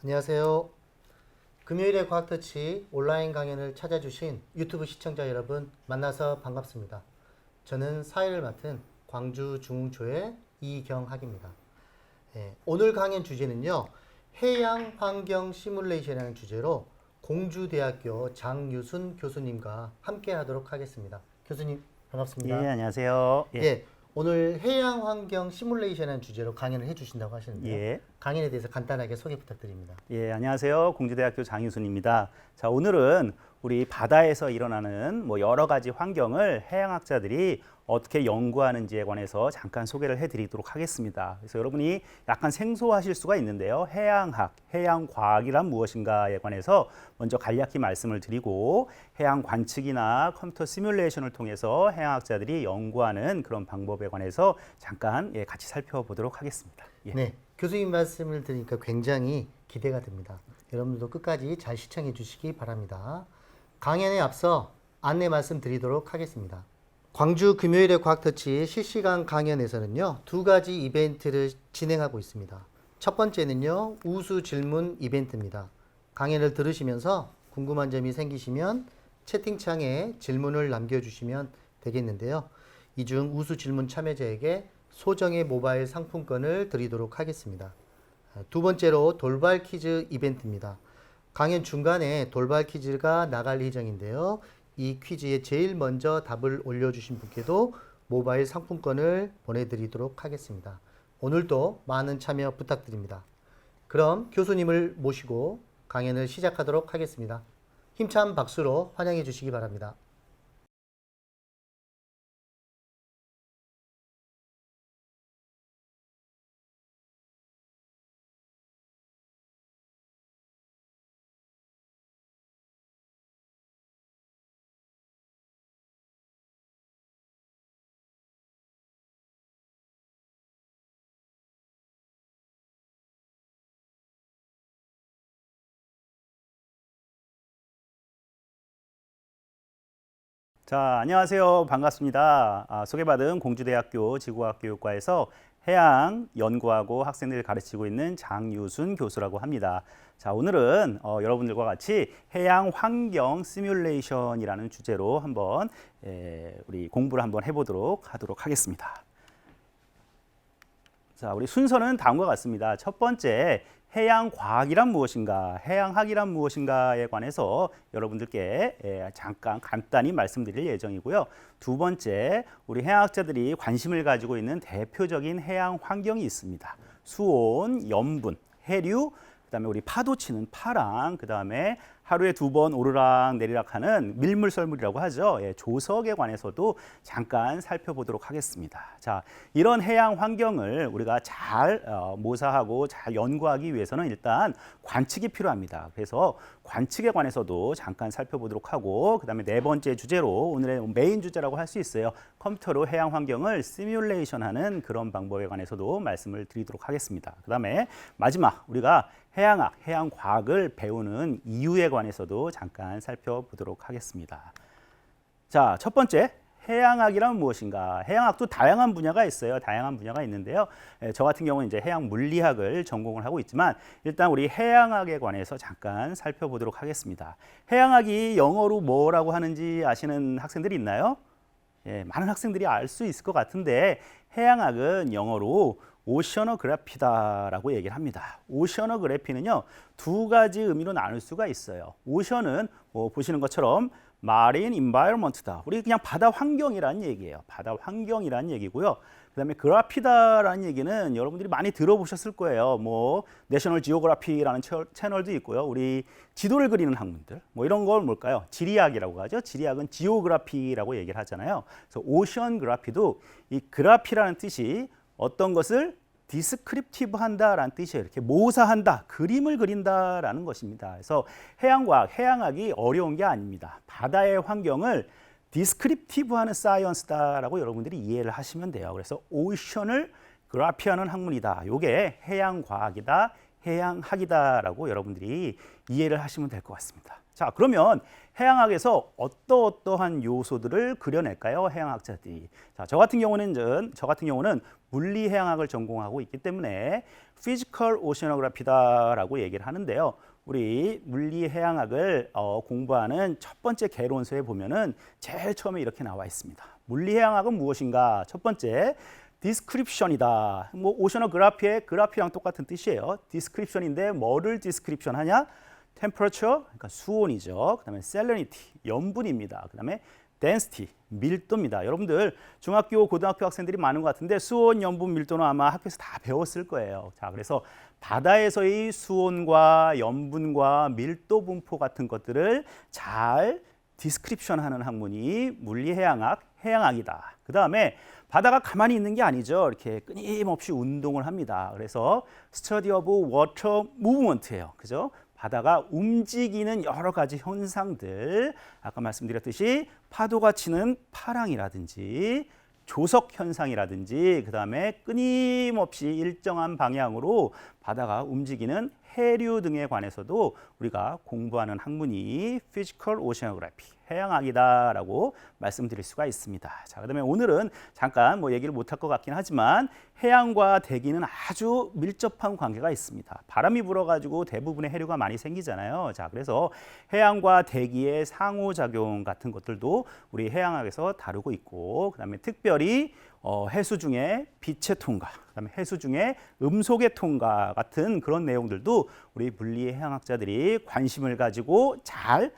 안녕하세요. 금요일의 과학터치 온라인 강연을 찾아주신 유튜브 시청자 여러분 만나서 반갑습니다. 저는 사회를 맡은 광주 중흥초의 이경학입니다. 오늘 강연 주제는요. 해양 환경 시뮬레이션이라는 주제로 공주대학교 장유순 교수님과 함께 하도록 하겠습니다. 교수님 반갑습니다. 예, 안녕하세요. 예, 오늘 해양 환경 시뮬레이션이라는 주제로 강연을 해주신다고 하시는데요. 예. 강연에 대해서 간단하게 소개 부탁드립니다. 예, 안녕하세요. 공주대학교 장유순입니다. 자, 오늘은 우리 바다에서 일어나는 여러 가지 환경을 해양학자들이 어떻게 연구하는지에 관해서 잠깐 소개를 해드리도록 하겠습니다. 그래서 여러분이 약간 생소하실 수가 있는데요. 해양학, 해양과학이란 무엇인가에 관해서 먼저 간략히 말씀을 드리고 해양 관측이나 컴퓨터 시뮬레이션을 통해서 해양학자들이 연구하는 그런 방법에 관해서 잠깐 같이 살펴보도록 하겠습니다. 예. 네, 교수님 말씀을 들으니까 굉장히 기대가 됩니다. 여러분들도 끝까지 잘 시청해 주시기 바랍니다. 강연에 앞서 안내 말씀 드리도록 하겠습니다. 광주 금요일의 과학터치 실시간 강연에서는요, 두 가지 이벤트를 진행하고 있습니다. 첫 번째는요, 우수 질문 이벤트입니다. 강연을 들으시면서 궁금한 점이 생기시면 채팅창에 질문을 남겨주시면 되겠는데요. 이 중 우수 질문 참여자에게 소정의 모바일 상품권을 드리도록 하겠습니다. 두 번째로 돌발 퀴즈 이벤트입니다. 강연 중간에 돌발 퀴즈가 나갈 예정인데요. 이 퀴즈에 제일 먼저 답을 올려주신 분께도 모바일 상품권을 보내드리도록 하겠습니다. 오늘도 많은 참여 부탁드립니다. 그럼 교수님을 모시고 강연을 시작하도록 하겠습니다. 힘찬 박수로 환영해 주시기 바랍니다. 자, 안녕하세요. 반갑습니다. 소개받은 공주대학교 지구과학교육과에서 해양 연구하고 학생들을 가르치고 있는 장유순 교수라고 합니다. 자, 오늘은 여러분들과 같이 해양 환경 시뮬레이션이라는 주제로 한번 우리 공부를 한번 해보도록 하겠습니다. 자, 우리 순서는 다음과 같습니다. 첫 번째, 해양과학이란 무엇인가, 해양학이란 무엇인가에 관해서 여러분들께 잠깐 간단히 말씀드릴 예정이고요. 두 번째, 우리 해양학자들이 관심을 가지고 있는 대표적인 해양 환경이 있습니다. 수온, 염분, 해류, 그다음에 우리 파도 치는 파랑, 그다음에 하루에 2번 오르락 내리락 하는 밀물썰물이라고 하죠. 조석에 관해서도 잠깐 살펴보도록 하겠습니다. 자, 이런 해양 환경을 우리가 잘 모사하고 잘 연구하기 위해서는 일단 관측이 필요합니다. 그래서 관측에 관해서도 잠깐 살펴보도록 하고, 그다음에 네 번째 주제로 오늘의 메인 주제라고 할 수 있어요. 컴퓨터로 해양 환경을 시뮬레이션하는 그런 방법에 관해서도 말씀을 드리도록 하겠습니다. 그다음에 마지막 우리가 해양학, 해양과학을 배우는 이유에 관해서도 잠깐 살펴보도록 하겠습니다. 자, 첫 번째, 해양학이란 무엇인가? 해양학도 다양한 분야가 있어요. 다양한 분야가 있는데요. 저 같은 경우는 이제 해양 물리학을 전공을 하고 있지만 일단 우리 해양학에 관해서 잠깐 살펴보도록 하겠습니다. 해양학이 영어로 뭐라고 하는지 아시는 학생들이 있나요? 많은 학생들이 알 수 있을 것 같은데 해양학은 영어로 오셔너그래피다라고 얘기를 합니다. 오셔너그래피는요, 두 가지 의미로 나눌 수가 있어요. 오션은 보시는 것처럼 마린 인바이러먼트다. 우리 그냥 바다 환경이라는 얘기예요. 바다 환경이라는 얘기고요. 그다음에 그래피다라는 얘기는 여러분들이 많이 들어보셨을 거예요. 내셔널 지오그래피라는 채널도 있고요. 우리 지도를 그리는 학문들, 이런 걸 뭘까요? 지리학이라고 하죠. 지리학은 지오그래피라고 얘기를 하잖아요. 그래서 오션 그래피도 이 그래피라는 뜻이 어떤 것을 디스크립티브 한다라는 뜻이에요. 이렇게 모사한다, 그림을 그린다라는 것입니다. 그래서 해양과학, 해양학이 어려운 게 아닙니다. 바다의 환경을 디스크립티브하는 사이언스다라고 여러분들이 이해를 하시면 돼요. 그래서 오션을 그래피하는 학문이다. 이게 해양과학이다, 해양학이다라고 여러분들이 이해를 하시면 될 것 같습니다. 자, 그러면 해양학에서 어떠한 요소들을 그려낼까요? 해양학자들이. 자, 저 같은 경우는 물리 해양학을 전공하고 있기 때문에 Physical Oceanography다라고 얘기를 하는데요. 우리 물리 해양학을 공부하는 첫 번째 개론서에 보면은 제일 처음에 이렇게 나와 있습니다. 물리 해양학은 무엇인가? 첫 번째, 디스크립션이다. 뭐 오셔너그래피의 그래피랑 똑같은 뜻이에요. 디스크립션인데 뭐를 디스크립션 하냐? 템퍼러처, 그러니까 수온이죠. 그다음에 셀러니티, 염분입니다. 그다음에 density, 밀도입니다. 여러분들 중학교, 고등학교 학생들이 많은 것 같은데 수온, 염분, 밀도는 아마 학교에서 다 배웠을 거예요. 자, 그래서 바다에서의 수온과 염분과 밀도 분포 같은 것들을 잘 디스크립션하는 학문이 물리해양학, 해양학이다. 그 다음에 바다가 가만히 있는 게 아니죠. 이렇게 끊임없이 운동을 합니다. 그래서 Study of Water Movement예요. 그죠? 바다가 움직이는 여러 가지 현상들, 아까 말씀드렸듯이 파도가 치는 파랑이라든지 조석 현상이라든지 그 다음에 끊임없이 일정한 방향으로 바다가 움직이는 해류 등에 관해서도 우리가 공부하는 학문이 Physical Oceanography, 해양학이다라고 말씀드릴 수가 있습니다. 자, 그다음에 오늘은 잠깐 뭐 얘기를 못할 것 같긴 하지만 해양과 대기는 아주 밀접한 관계가 있습니다. 바람이 불어가지고 대부분의 해류가 많이 생기잖아요. 자, 그래서 해양과 대기의 상호작용 같은 것들도 우리 해양학에서 다루고 있고, 그다음에 특별히 해수 중에 빛의 통과, 그다음에 해수 중에 음속의 통과 같은 그런 내용들도 우리 물리 해양학자들이 관심을 가지고 잘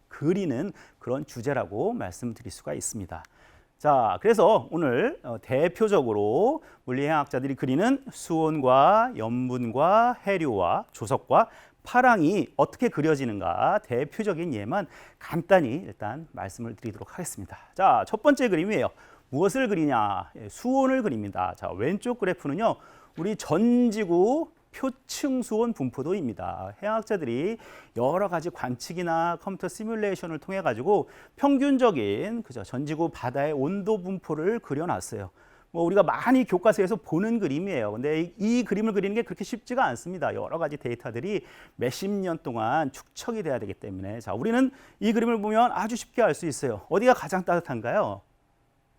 그리는 그런 주제라고 말씀드릴 수가 있습니다. 자, 그래서 오늘 대표적으로 물리해양학자들이 그리는 수온과 염분과 해류와 조석과 파랑이 어떻게 그려지는가 대표적인 예만 간단히 일단 말씀을 드리도록 하겠습니다. 자, 첫 번째 그림이에요. 무엇을 그리냐? 수온을 그립니다. 자, 왼쪽 그래프는요, 우리 전지구 표층 수온 분포도입니다. 해양학자들이 여러 가지 관측이나 컴퓨터 시뮬레이션을 통해 가지고 평균적인 전지구 바다의 온도 분포를 그려놨어요. 뭐 우리가 많이 교과서에서 보는 그림이에요. 근데 이 그림을 그리는 게 그렇게 쉽지가 않습니다. 여러 가지 데이터들이 몇십 년 동안 축적이 돼야 되기 때문에, 자, 우리는 이 그림을 보면 아주 쉽게 알 수 있어요. 어디가 가장 따뜻한가요?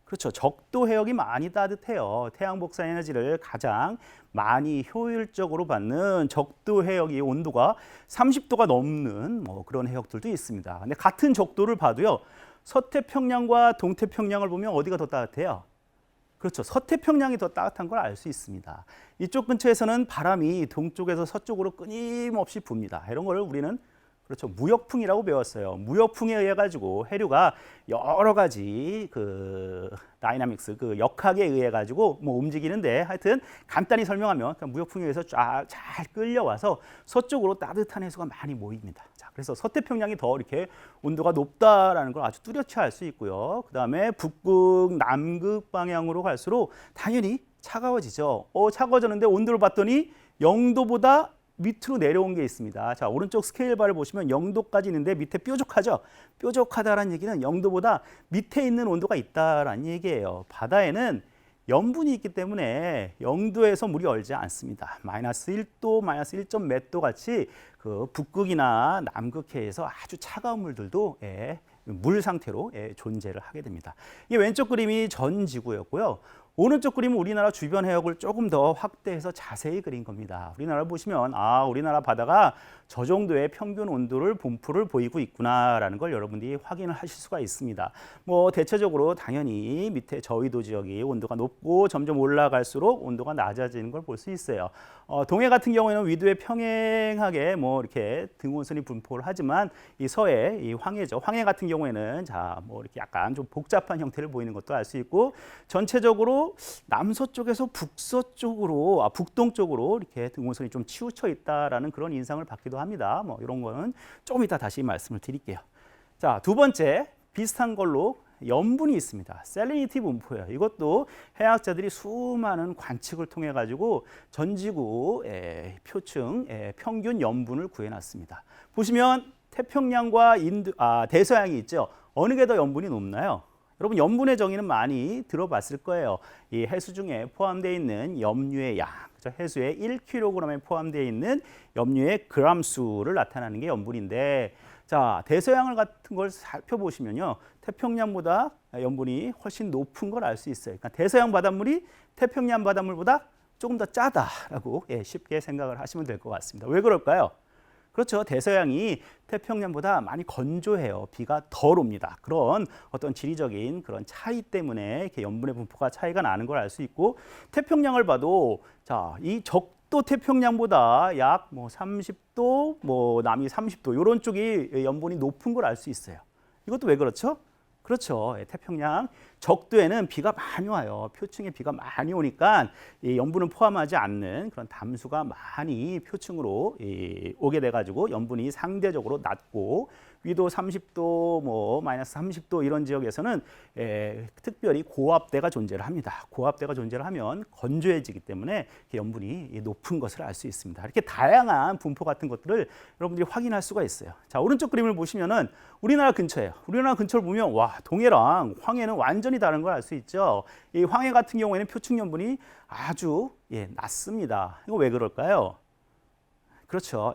그렇죠. 적도 해역이 많이 따뜻해요. 태양 복사 에너지를 가장 많이 효율적으로 받는 적도 해역의 온도가 30도가 넘는 그런 해역들도 있습니다. 근데 같은 적도를 봐도요, 서태평양과 동태평양을 보면 어디가 더 따뜻해요? 그렇죠. 서태평양이 더 따뜻한 걸 알 수 있습니다. 이쪽 근처에서는 바람이 동쪽에서 서쪽으로 끊임없이 붑니다. 이런 걸 우리는 그렇죠. 무역풍이라고 배웠어요. 무역풍에 의해 가지고 해류가 여러 가지 다이나믹스, 역학에 의해 가지고 움직이는데, 하여튼 간단히 설명하면 무역풍에 의해서 쫙 잘 끌려와서 서쪽으로 따뜻한 해수가 많이 모입니다. 자, 그래서 서태평양이 더 이렇게 온도가 높다라는 걸 아주 뚜렷이 알 수 있고요. 그다음에 북극, 남극 방향으로 갈수록 당연히 차가워지죠. 차가워졌는데 온도를 봤더니 0도보다 밑으로 내려온 게 있습니다. 자, 오른쪽 스케일 바를 보시면 0도까지 있는데 밑에 뾰족하죠? 뾰족하다라는 얘기는 0도보다 밑에 있는 온도가 있다라는 얘기예요. 바다에는 염분이 있기 때문에 0도에서 물이 얼지 않습니다. 마이너스 1도, 마이너스 1점 몇 도 같이 북극이나 남극해에서 아주 차가운 물들도 물 상태로 존재를 하게 됩니다. 이 왼쪽 그림이 전 지구였고요. 오른쪽 그림은 우리나라 주변 해역을 조금 더 확대해서 자세히 그린 겁니다. 우리나라 보시면 우리나라 바다가 저 정도의 평균 온도를 분포를 보이고 있구나라는 걸 여러분들이 확인을 하실 수가 있습니다. 뭐 대체적으로 당연히 밑에 저위도 지역이 온도가 높고 점점 올라갈수록 온도가 낮아지는 걸 볼 수 있어요. 동해 같은 경우에는 위도에 평행하게 이렇게 등온선이 분포를 하지만 이 서해, 이 황해죠. 황해 같은 경우에는 이렇게 약간 좀 복잡한 형태를 보이는 것도 알 수 있고, 전체적으로 남서쪽에서 북서쪽으로, 북동쪽으로 이렇게 등온선이 좀 치우쳐 있다라는 그런 인상을 받기도 합니다. 이런 거는 조금 이따 다시 말씀을 드릴게요. 자, 두 번째 비슷한 걸로 염분이 있습니다. 셀리니티 분포예요. 이것도 해양학자들이 수많은 관측을 통해 가지고 전지구 표층 평균 염분을 구해놨습니다. 보시면 태평양과 대서양이 있죠. 어느 게 더 염분이 높나요? 여러분 염분의 정의는 많이 들어봤을 거예요. 이 해수 중에 포함되어 있는 염류의 양, 그렇죠? 해수에 1kg에 포함되어 있는 염류의 그람 수를 나타내는 게 염분인데, 자 대서양을 같은 걸 살펴보시면요, 태평양보다 염분이 훨씬 높은 걸 알 수 있어요. 그러니까 대서양 바닷물이 태평양 바닷물보다 조금 더 짜다라고 쉽게 생각을 하시면 될 것 같습니다. 왜 그럴까요? 그렇죠. 대서양이 태평양보다 많이 건조해요. 비가 덜 옵니다. 그런 어떤 지리적인 그런 차이 때문에 이렇게 염분의 분포가 차이가 나는 걸 알 수 있고, 태평양을 봐도 자, 이 적도 태평양보다 약 30도, 남이 30도 이런 쪽이 염분이 높은 걸 알 수 있어요. 이것도 왜 그렇죠? 그렇죠. 태평양 적도에는 비가 많이 와요. 표층에 비가 많이 오니까 이 염분을 포함하지 않는 그런 담수가 많이 표층으로 오게 돼가지고 염분이 상대적으로 낮고, 위도 30도, 마이너스 30도 이런 지역에서는 특별히 고압대가 존재를 합니다. 고압대가 존재를 하면 건조해지기 때문에 염분이 높은 것을 알 수 있습니다. 이렇게 다양한 분포 같은 것들을 여러분들이 확인할 수가 있어요. 자, 오른쪽 그림을 보시면은 우리나라 근처예요. 우리나라 근처를 보면 와, 동해랑 황해는 완전히 다른 걸 알 수 있죠. 이 황해 같은 경우에는 표층 염분이 아주 낮습니다. 이거 왜 그럴까요? 그렇죠.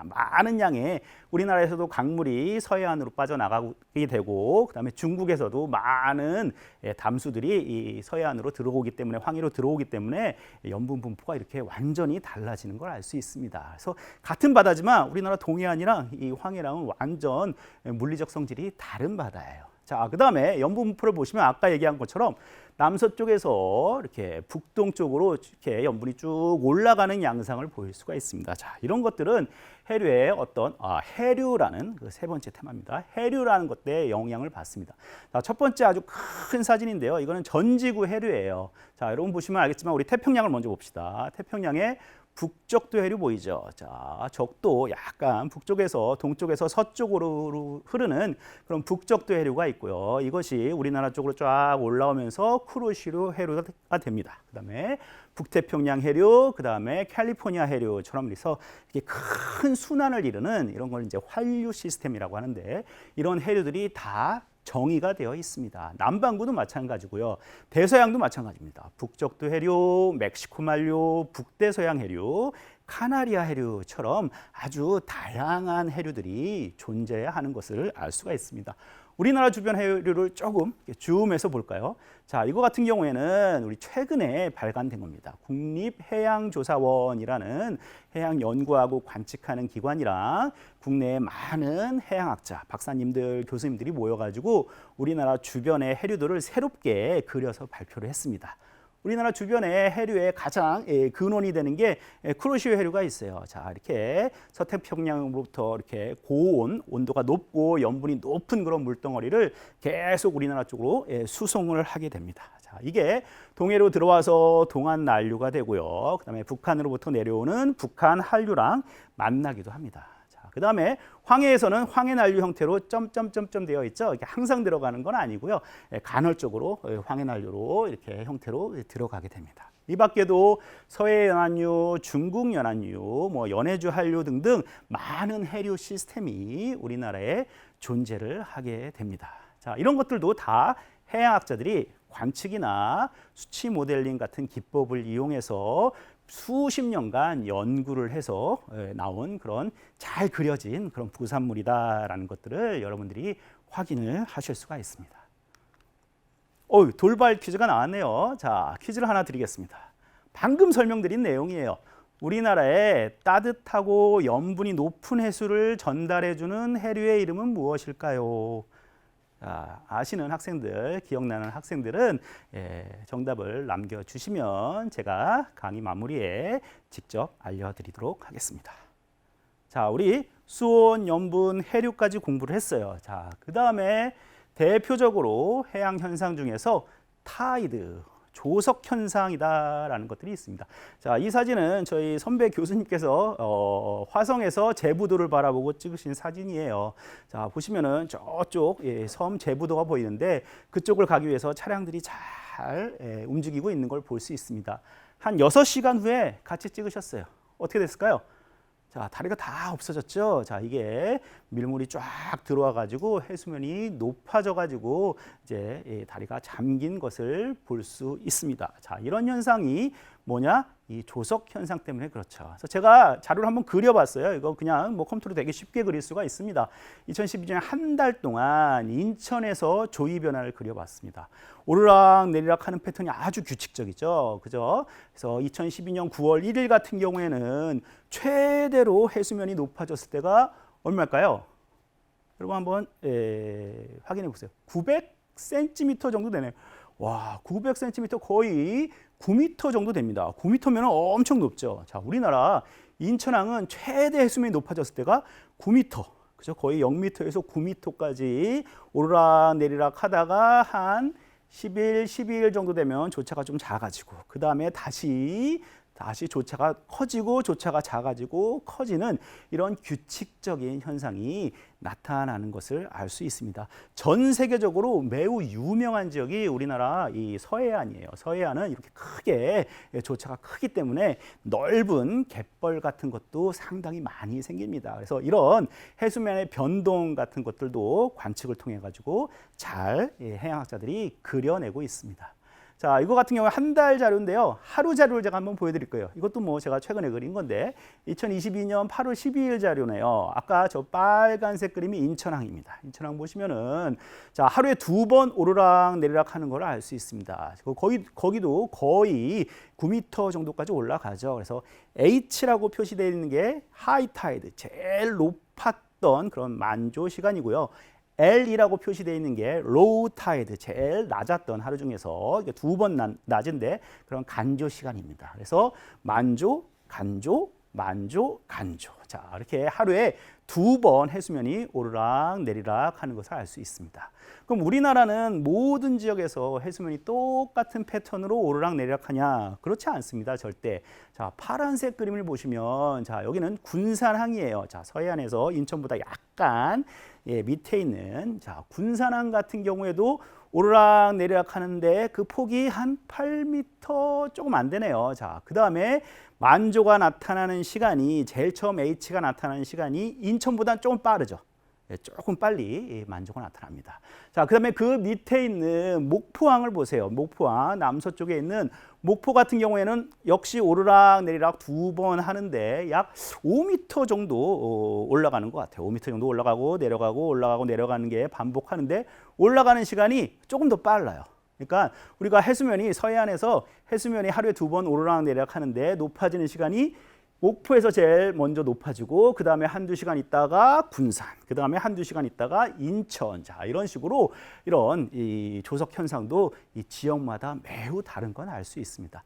많은 양의 우리나라에서도 강물이 서해안으로 빠져나가게 되고, 그다음에 중국에서도 많은 담수들이 이 서해안으로 들어오기 때문에, 황해로 들어오기 때문에 염분 분포가 이렇게 완전히 달라지는 걸 알 수 있습니다. 그래서 같은 바다지만 우리나라 동해안이랑 이 황해랑은 완전 물리적 성질이 다른 바다예요. 자, 그다음에 염분 분포를 보시면 아까 얘기한 것처럼 남서쪽에서 이렇게 북동쪽으로 이렇게 염분이 쭉 올라가는 양상을 보일 수가 있습니다. 자, 이런 것들은 해류의 어떤 해류라는 그 세 번째 테마입니다. 해류라는 것에 영향을 받습니다. 자, 첫 번째 아주 큰 사진인데요. 이거는 전지구 해류예요. 자, 여러분 보시면 알겠지만 우리 태평양을 먼저 봅시다. 태평양의 북적도 해류 보이죠? 자, 적도 약간 북쪽에서 동쪽에서 서쪽으로 흐르는 그런 북적도 해류가 있고요. 이것이 우리나라 쪽으로 쫙 올라오면서 쿠로시루 해류가 됩니다. 그다음에 북태평양 해류, 그다음에 캘리포니아 해류처럼 해서 이렇게 큰 순환을 이루는 이런 걸 이제 환류 시스템이라고 하는데, 이런 해류들이 다 정의가 되어 있습니다. 남반구도 마찬가지고요. 대서양도 마찬가지입니다. 북적도 해류, 멕시코 만류, 북대서양 해류, 카나리아 해류처럼 아주 다양한 해류들이 존재하는 것을 알 수가 있습니다. 우리나라 주변 해류를 조금 줌해서 볼까요? 자, 이거 같은 경우에는 우리 최근에 발간된 겁니다. 국립해양조사원이라는 해양 연구하고 관측하는 기관이랑 국내의 많은 해양학자, 박사님들, 교수님들이 모여가지고 우리나라 주변의 해류들을 새롭게 그려서 발표를 했습니다. 우리나라 주변의 해류의 가장 근원이 되는 게 쿠로시오 해류가 있어요. 자, 이렇게 서태평양으로부터 이렇게 고온, 온도가 높고 염분이 높은 그런 물덩어리를 계속 우리나라 쪽으로 수송을 하게 됩니다. 자, 이게 동해로 들어와서 동안 난류가 되고요. 그다음에 북한으로부터 내려오는 북한 한류랑 만나기도 합니다. 그 다음에 황해에서는 황해 난류 형태로 점점점점 되어 있죠. 이게 항상 들어가는 건 아니고요. 간헐적으로 황해 난류로 이렇게 형태로 들어가게 됩니다. 이 밖에도 서해 연안류, 중국 연안류, 연해주 한류 등등 많은 해류 시스템이 우리나라에 존재를 하게 됩니다. 자, 이런 것들도 다 해양학자들이 관측이나 수치 모델링 같은 기법을 이용해서 수십 년간 연구를 해서 나온 그런 잘 그려진 그런 부산물이다라는 것들을 여러분들이 확인을 하실 수가 있습니다. 돌발 퀴즈가 나왔네요. 자, 퀴즈를 하나 드리겠습니다. 방금 설명드린 내용이에요. 우리나라에 따뜻하고 염분이 높은 해수를 전달해주는 해류의 이름은 무엇일까요? 자, 아시는 학생들, 기억나는 학생들은 정답을 남겨주시면 제가 강의 마무리에 직접 알려드리도록 하겠습니다. 자, 우리 수온, 염분, 해류까지 공부를 했어요. 자, 그 다음에 대표적으로 해양 현상 중에서 타이드, 조석 현상이다라는 것들이 있습니다. 자, 이 사진은 저희 선배 교수님께서 화성에서 제부도를 바라보고 찍으신 사진이에요. 자, 보시면은 저쪽 섬 제부도가 보이는데 그쪽을 가기 위해서 차량들이 잘 움직이고 있는 걸 볼 수 있습니다. 한 6시간 후에 같이 찍으셨어요. 어떻게 됐을까요? 자, 다리가 다 없어졌죠. 자, 이게 밀물이 쫙 들어와 가지고 해수면이 높아져 가지고 이제 이 다리가 잠긴 것을 볼 수 있습니다. 자, 이런 현상이 뭐냐? 이 조석 현상 때문에 그렇죠. 그래서 제가 자료를 한번 그려봤어요. 이거 그냥 뭐 컴퓨터로 되게 쉽게 그릴 수가 있습니다. 2012년에 한 달 동안 인천에서 조위 변화를 그려봤습니다. 오르락 내리락 하는 패턴이 아주 규칙적이죠. 그죠? 그래서 2012년 9월 1일 같은 경우에는 최대로 해수면이 높아졌을 때가 얼마일까요? 여러분 한번 확인해 보세요. 900cm 정도 되네요. 와, 900cm 거의 9m 정도 됩니다. 9m면 엄청 높죠. 자, 우리나라 인천항은 최대 해수면이 높아졌을 때가 9m. 그죠? 거의 0m에서 9m까지 오르락 내리락 하다가 한 10일, 12일 정도 되면 조차가 좀 작아지고 그 다음에 다시 조차가 커지고 조차가 작아지고 커지는 이런 규칙적인 현상이 나타나는 것을 알 수 있습니다. 전 세계적으로 매우 유명한 지역이 우리나라 이 서해안이에요. 서해안은 이렇게 크게 조차가 크기 때문에 넓은 갯벌 같은 것도 상당히 많이 생깁니다. 그래서 이런 해수면의 변동 같은 것들도 관측을 통해 가지고 잘 해양학자들이 그려내고 있습니다. 자, 이거 같은 경우에 한 달 자료인데요. 하루 자료를 제가 한번 보여드릴 거예요. 이것도 뭐 제가 최근에 그린 건데 2022년 8월 12일 자료네요. 아까 저 빨간색 그림이 인천항입니다. 인천항 보시면은 자, 하루에 2번 오르락 내리락 하는 걸 알 수 있습니다. 거기도 거의 9m 정도까지 올라가죠. 그래서 H라고 표시되어 있는 게 하이타이드, 제일 높았던 그런 만조 시간이고요. L이라고 표시되어 있는 게 로우 타이드, 제일 낮았던 하루 중에서 2번 낮은데 그런 간조 시간입니다. 그래서 만조, 간조, 만조, 간조. 자, 이렇게 하루에 2번 해수면이 오르락 내리락 하는 것을 알 수 있습니다. 그럼 우리나라는 모든 지역에서 해수면이 똑같은 패턴으로 오르락 내리락 하냐? 그렇지 않습니다. 절대. 자, 파란색 그림을 보시면 자, 여기는 군산항이에요. 자, 서해안에서 인천보다 약간 밑에 있는 자, 군산항 같은 경우에도 오르락 내리락 하는데 그 폭이 한 8m 조금 안 되네요. 자, 그다음에 만조가 나타나는 시간이 제일 처음 H가 나타나는 시간이 인천보다 조금 빠르죠. 조금 빨리 만조가 나타납니다. 자, 그다음에 그 밑에 있는 목포항을 보세요. 목포항 남서쪽에 있는 목포 같은 경우에는 역시 오르락 내리락 2번 하는데 약 5m 정도 올라가는 것 같아요. 5m 정도 올라가고 내려가고 올라가고 내려가는 게 반복하는데 올라가는 시간이 조금 더 빨라요. 그러니까 우리가 해수면이 서해안에서 해수면이 하루에 2번 오르락 내리락 하는데 높아지는 시간이 목포에서 제일 먼저 높아지고 그 다음에 한두 시간 있다가 군산, 그 다음에 한두 시간 있다가 인천. 자, 이런 식으로 이런 이 조석 현상도 이 지역마다 매우 다른 건 알 수 있습니다.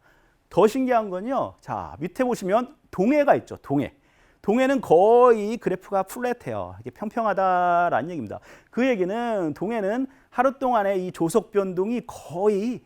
더 신기한 건요. 자, 밑에 보시면 동해가 있죠. 동해. 동해는 거의 그래프가 플랫해요. 이게 평평하다라는 얘기입니다. 그 얘기는 동해는 하루 동안에 이 조석 변동이 거의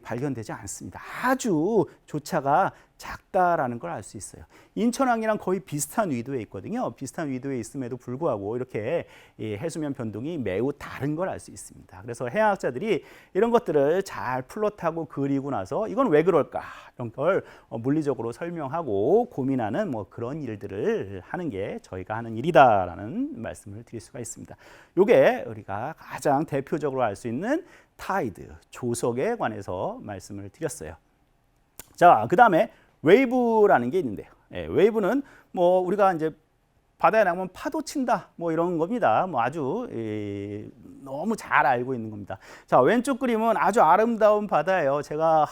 발견되지 않습니다. 아주 조차가 작다라는 걸 알 수 있어요. 인천항이랑 거의 비슷한 위도에 있거든요. 비슷한 위도에 있음에도 불구하고 이렇게 해수면 변동이 매우 다른 걸 알 수 있습니다. 그래서 해양학자들이 이런 것들을 잘 플롯하고 그리고 나서 이건 왜 그럴까? 이런 걸 물리적으로 설명하고 고민하는 뭐 그런 일들을 하는 게 저희가 하는 일이다라는 말씀을 드릴 수가 있습니다. 이게 우리가 가장 대표적으로 알 수 있는 타이드, 조석에 관해서 말씀을 드렸어요. 자, 그 다음에 웨이브라는 게 있는데요. 웨이브는 뭐 우리가 이제 바다에 나가면 파도 친다 뭐 이런 겁니다. 뭐 아주 너무 잘 알고 있는 겁니다. 자, 왼쪽 그림은 아주 아름다운 바다예요. 제가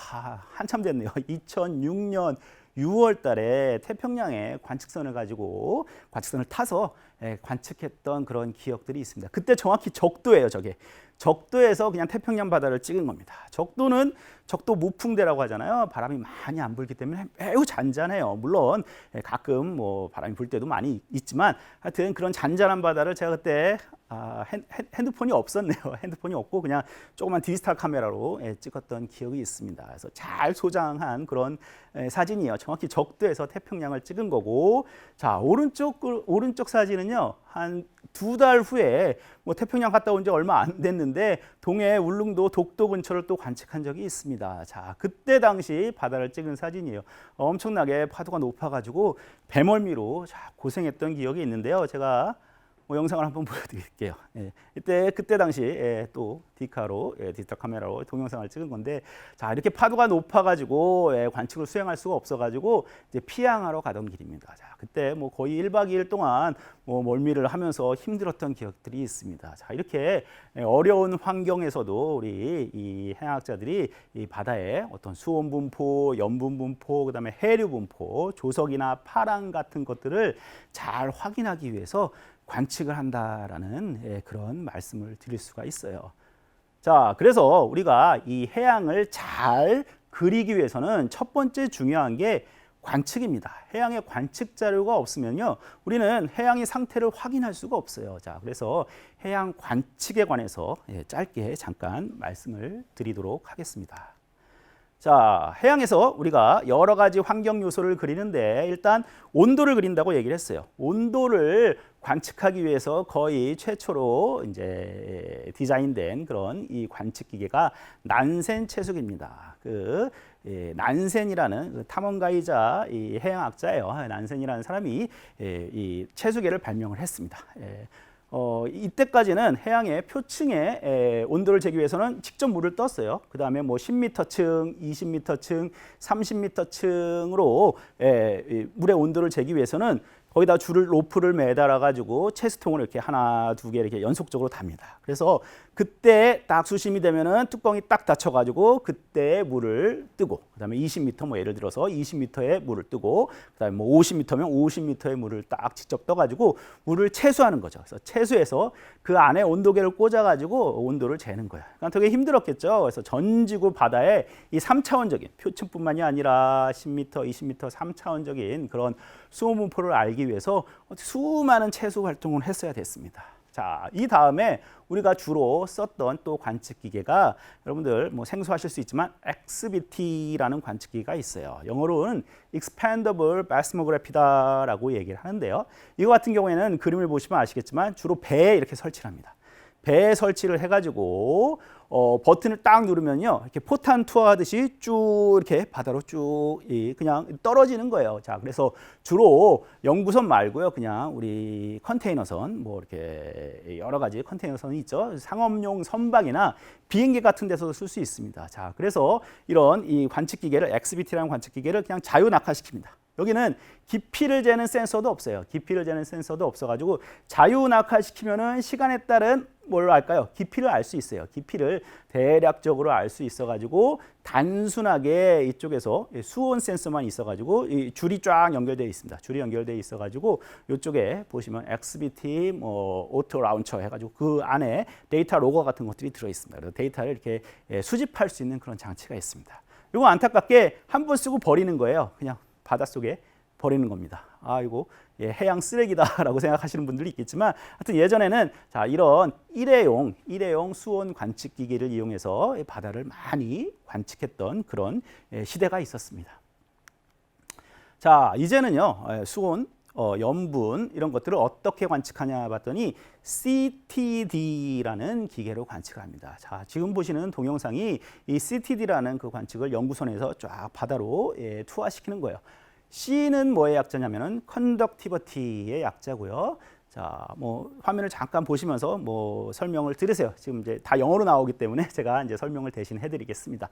한참 됐네요. 2006년 6월 달에 태평양에 관측선을 가지고 관측선을 타서 관측했던 그런 기억들이 있습니다. 그때 정확히 적도예요, 저게. 적도에서 그냥 태평양 바다를 찍은 겁니다. 적도는 적도 무풍대라고 하잖아요. 바람이 많이 안 불기 때문에 매우 잔잔해요. 물론 가끔 뭐 바람이 불 때도 많이 있지만 하여튼 그런 잔잔한 바다를 제가 그때 핸드폰이 없었네요. 핸드폰이 없고 그냥 조그만 디지털 카메라로 찍었던 기억이 있습니다. 그래서 잘 소장한 그런 사진이에요. 정확히 적도에서 태평양을 찍은 거고, 자, 오른쪽 사진은요, 한 두 달 후에 뭐 태평양 갔다 온 지 얼마 안 됐는데 동해 울릉도 독도 근처를 또 관측한 적이 있습니다. 자, 그때 당시 바다를 찍은 사진이에요. 엄청나게 파도가 높아가지고 배멀미로 고생했던 기억이 있는데요. 제가 뭐 영상을 한번 보여드릴게요. 예, 그때 당시 또 디카로 디지털 카메라로 동영상을 찍은 건데, 자 이렇게 파도가 높아가지고 관측을 수행할 수가 없어가지고 이제 피항하러 가던 길입니다. 자 그때 뭐 거의 1박 2일 동안 뭐 멀미를 하면서 힘들었던 기억들이 있습니다. 자 이렇게 어려운 환경에서도 우리 이 해양학자들이 이 바다의 어떤 수온 분포, 염분 분포, 그다음에 해류 분포, 조석이나 파랑 같은 것들을 잘 확인하기 위해서 관측을 한다라는 그런 말씀을 드릴 수가 있어요. 자, 그래서 우리가 이 해양을 잘 그리기 위해서는 첫 번째 중요한 게 관측입니다. 해양의 관측 자료가 없으면요, 우리는 해양의 상태를 확인할 수가 없어요. 자, 그래서 해양 관측에 관해서 짧게 잠깐 말씀을 드리도록 하겠습니다. 자, 해양에서 우리가 여러 가지 환경 요소를 그리는데 일단 온도를 그린다고 얘기를 했어요. 온도를 관측하기 위해서 거의 최초로 이제 디자인된 그런 이 관측 기계가 난센 채숙입니다. 난센이라는 탐험가이자 이 해양학자예요. 난센이라는 사람이 이 채숙계를 발명을 했습니다. 이때까지는 해양의 표층에 온도를 재기 위해서는 직접 물을 떴어요. 그 다음에 뭐 10m층, 20m층, 30m층으로 물의 온도를 재기 위해서는 거기다 로프를 매달아 가지고 체스통을 이렇게 하나, 두 개 이렇게 연속적으로 답니다. 그래서 그때 딱 수심이 되면은 뚜껑이 딱 닫혀 가지고 그때 물을 뜨고, 그다음에 20m 뭐 예를 들어서 20m의 물을 뜨고, 그다음에 뭐 50m면 50m의 물을 딱 직접 떠 가지고 물을 채수하는 거죠. 그래서 채수해서 그 안에 온도계를 꽂아 가지고 온도를 재는 거예요. 그러니까 되게 힘들었겠죠. 그래서 전 지구 바다에 이 3차원적인 표층뿐만이 아니라 10m, 20m 3차원적인 그런 수온 분포를 알기 위해서 수많은 채수 활동을 했어야 됐습니다. 자, 이 다음에 우리가 주로 썼던 또 관측 기계가, 여러분들 뭐 생소하실 수 있지만 XBT라는 관측 기계가 있어요. 영어로는 Expandable Basemograph이다라고 얘기를 하는데요. 이거 같은 경우에는 그림을 보시면 아시겠지만 주로 배에 이렇게 설치를 합니다. 배에 설치를 해가지고 버튼을 딱 누르면요, 이렇게 포탄 투하하듯이 쭉 이렇게 바다로 쭉 그냥 떨어지는 거예요. 자, 그래서 주로 연구선 말고요, 그냥 우리 컨테이너선, 뭐 이렇게 여러 가지 컨테이너선이 있죠. 상업용 선박이나 비행기 같은 데서도 쓸 수 있습니다. 자, 그래서 이런 이 관측 기계를, XBT라는 관측 기계를 그냥 자유 낙하시킵니다. 여기는 깊이를 재는 센서도 없어요. 깊이를 재는 센서도 없어가지고 자유 낙하시키면은 시간에 따른 뭘 알까요? 깊이를 알 수 있어요. 깊이를 대략적으로 알 수 있어가지고 단순하게 이쪽에서 수온 센서만 있어가지고 이 줄이 쫙 연결되어 있습니다. 줄이 연결되어 있어가지고 이쪽에 보시면 XBT 뭐 오토 라운처 해가지고 그 안에 데이터 로거 같은 것들이 들어 있습니다. 그래서 데이터를 이렇게 수집할 수 있는 그런 장치가 있습니다. 이거 안타깝게 한 번 쓰고 버리는 거예요. 그냥 바닷속에 버리는 겁니다. 아, 이거 해양 쓰레기다라고 생각하시는 분들이 있겠지만, 하여튼 예전에는 자, 이런 일회용 수온 관측 기기를 이용해서 바다를 많이 관측했던 그런 시대가 있었습니다. 자, 이제는요, 수온, 염분 이런 것들을 어떻게 관측하냐 봤더니 CTD라는 기계로 관측을 합니다. 자, 지금 보시는 동영상이 이 CTD라는 그 관측을 연구선에서 쫙 바다로 투하시키는 거예요. C는 뭐의 약자냐면은 컨덕티버티의 약자고요. 자, 뭐 화면을 잠깐 보시면서 뭐 설명을 들으세요. 지금 이제 다 영어로 나오기 때문에 제가 이제 설명을 대신 해드리겠습니다.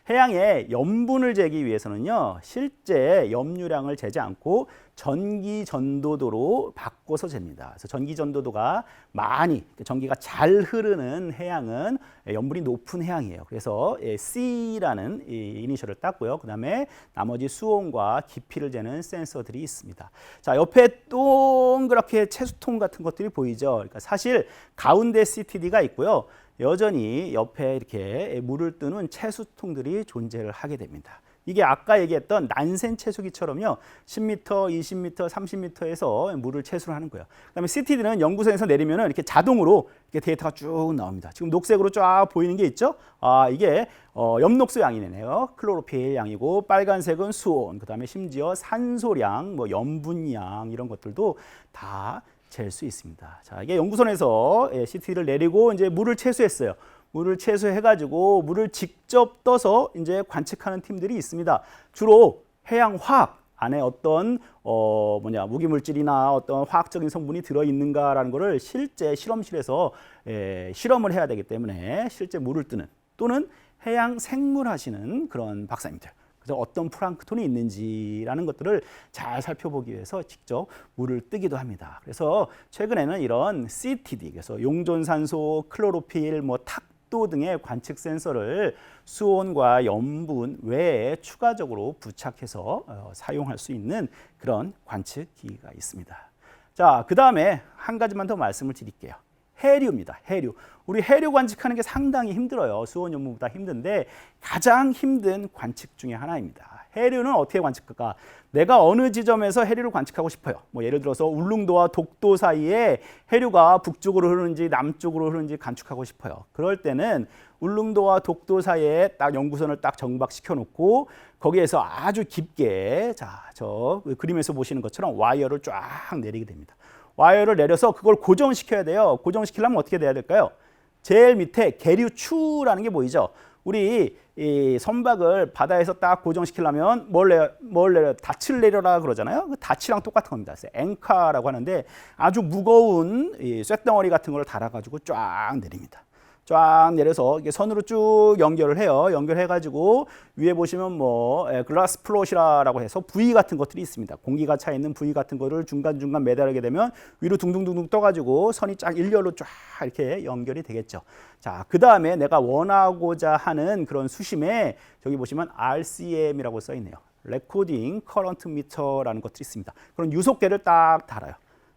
해양의 염분을 재기 위해서는요, 실제 염류량을 재지 않고 전기 전도도로 바꿔서 잽니다. 그래서 전기 전도도가 많이, 전기가 잘 흐르는 해양은 염분이 높은 해양이에요. 그래서 C라는 이니셜을 땄고요. 그 다음에 나머지 수온과 깊이를 재는 센서들이 있습니다. 자, 옆에 동그랗게 채수통 같은 것들이 보이죠. 그러니까 사실 가운데 CTD가 있고요. 여전히 옆에 이렇게 물을 뜨는 채수통들이 존재를 하게 됩니다. 이게 아까 얘기했던 난센 채수기처럼요, 10m, 20m, 30m에서 물을 채수를 하는 거예요. 그다음에 CTD는 연구소에서 내리면은 이렇게 자동으로 이렇게 데이터가 쭉 나옵니다. 지금 녹색으로 쫙 보이는 게 있죠? 아, 이게 엽록소 양이네요. 클로로필 양이고, 빨간색은 수온, 그다음에 심지어 산소량, 뭐 염분량 이런 것들도 다 잴 수 있습니다. 자, 이게 연구선에서 CT를 내리고 이제 물을 채수했어요. 물을 채수해가지고 물을 직접 떠서 이제 관측하는 팀들이 있습니다. 주로 해양화학 안에 어떤 무기물질이나 어떤 화학적인 성분이 들어 있는가라는 것을 실제 실험실에서 실험을 해야 되기 때문에 실제 물을 뜨는 또는 해양 생물 하시는 그런 박사님들. 그래서 어떤 플랑크톤이 있는지라는 것들을 잘 살펴보기 위해서 직접 물을 뜨기도 합니다. 그래서 최근에는 이런 CTD, 그래서 용존산소, 클로로필, 탁도 등의 관측 센서를 수온과 염분 외에 추가적으로 부착해서 사용할 수 있는 그런 관측 기기가 있습니다. 자, 그 다음에 한 가지만 더 말씀을 드릴게요. 해류입니다. 해류. 우리 해류 관측하는 게 상당히 힘들어요. 수온 연무보다 힘든데 가장 힘든 관측 중에 하나입니다. 해류는 어떻게 관측할까? 내가 어느 지점에서 해류를 관측하고 싶어요. 예를 들어서 울릉도와 독도 사이에 해류가 북쪽으로 흐르는지 남쪽으로 흐르는지 관측하고 싶어요. 그럴 때는 울릉도와 독도 사이에 딱 연구선을 딱 정박시켜 놓고 거기에서 아주 깊게 저 그림에서 보시는 것처럼 와이어를 쫙 내리게 됩니다. 와이어를 내려서 그걸 고정시켜야 돼요. 고정시키려면 어떻게 돼야 될까요? 제일 밑에 계류추라는 게 보이죠? 우리 이 선박을 바다에서 딱 고정시키려면 뭘 내려? 닻을 내려라 그러잖아요. 그 닻이랑 똑같은 겁니다. 앵카라고 하는데 아주 무거운 이 쇳덩어리 같은 걸 달아가지고 쫙 내립니다. 쫙 내려서 이게 선으로 쭉 연결을 해요. 연결해가지고 위에 보시면 글라스 플롯이라고 해서 부위 같은 것들이 있습니다. 공기가 차 있는 부위 같은 거를 중간중간 매달게 되면 위로 둥둥둥둥 떠가지고 선이 쫙 일렬로 쫙 이렇게 연결이 되겠죠. 자, 그 다음에 내가 원하고자 하는 그런 수심에 저기 보시면 RCM이라고 써 있네요. 레코딩 커런트 미터라는 것들이 있습니다. 그런 유속계를 딱 달아요.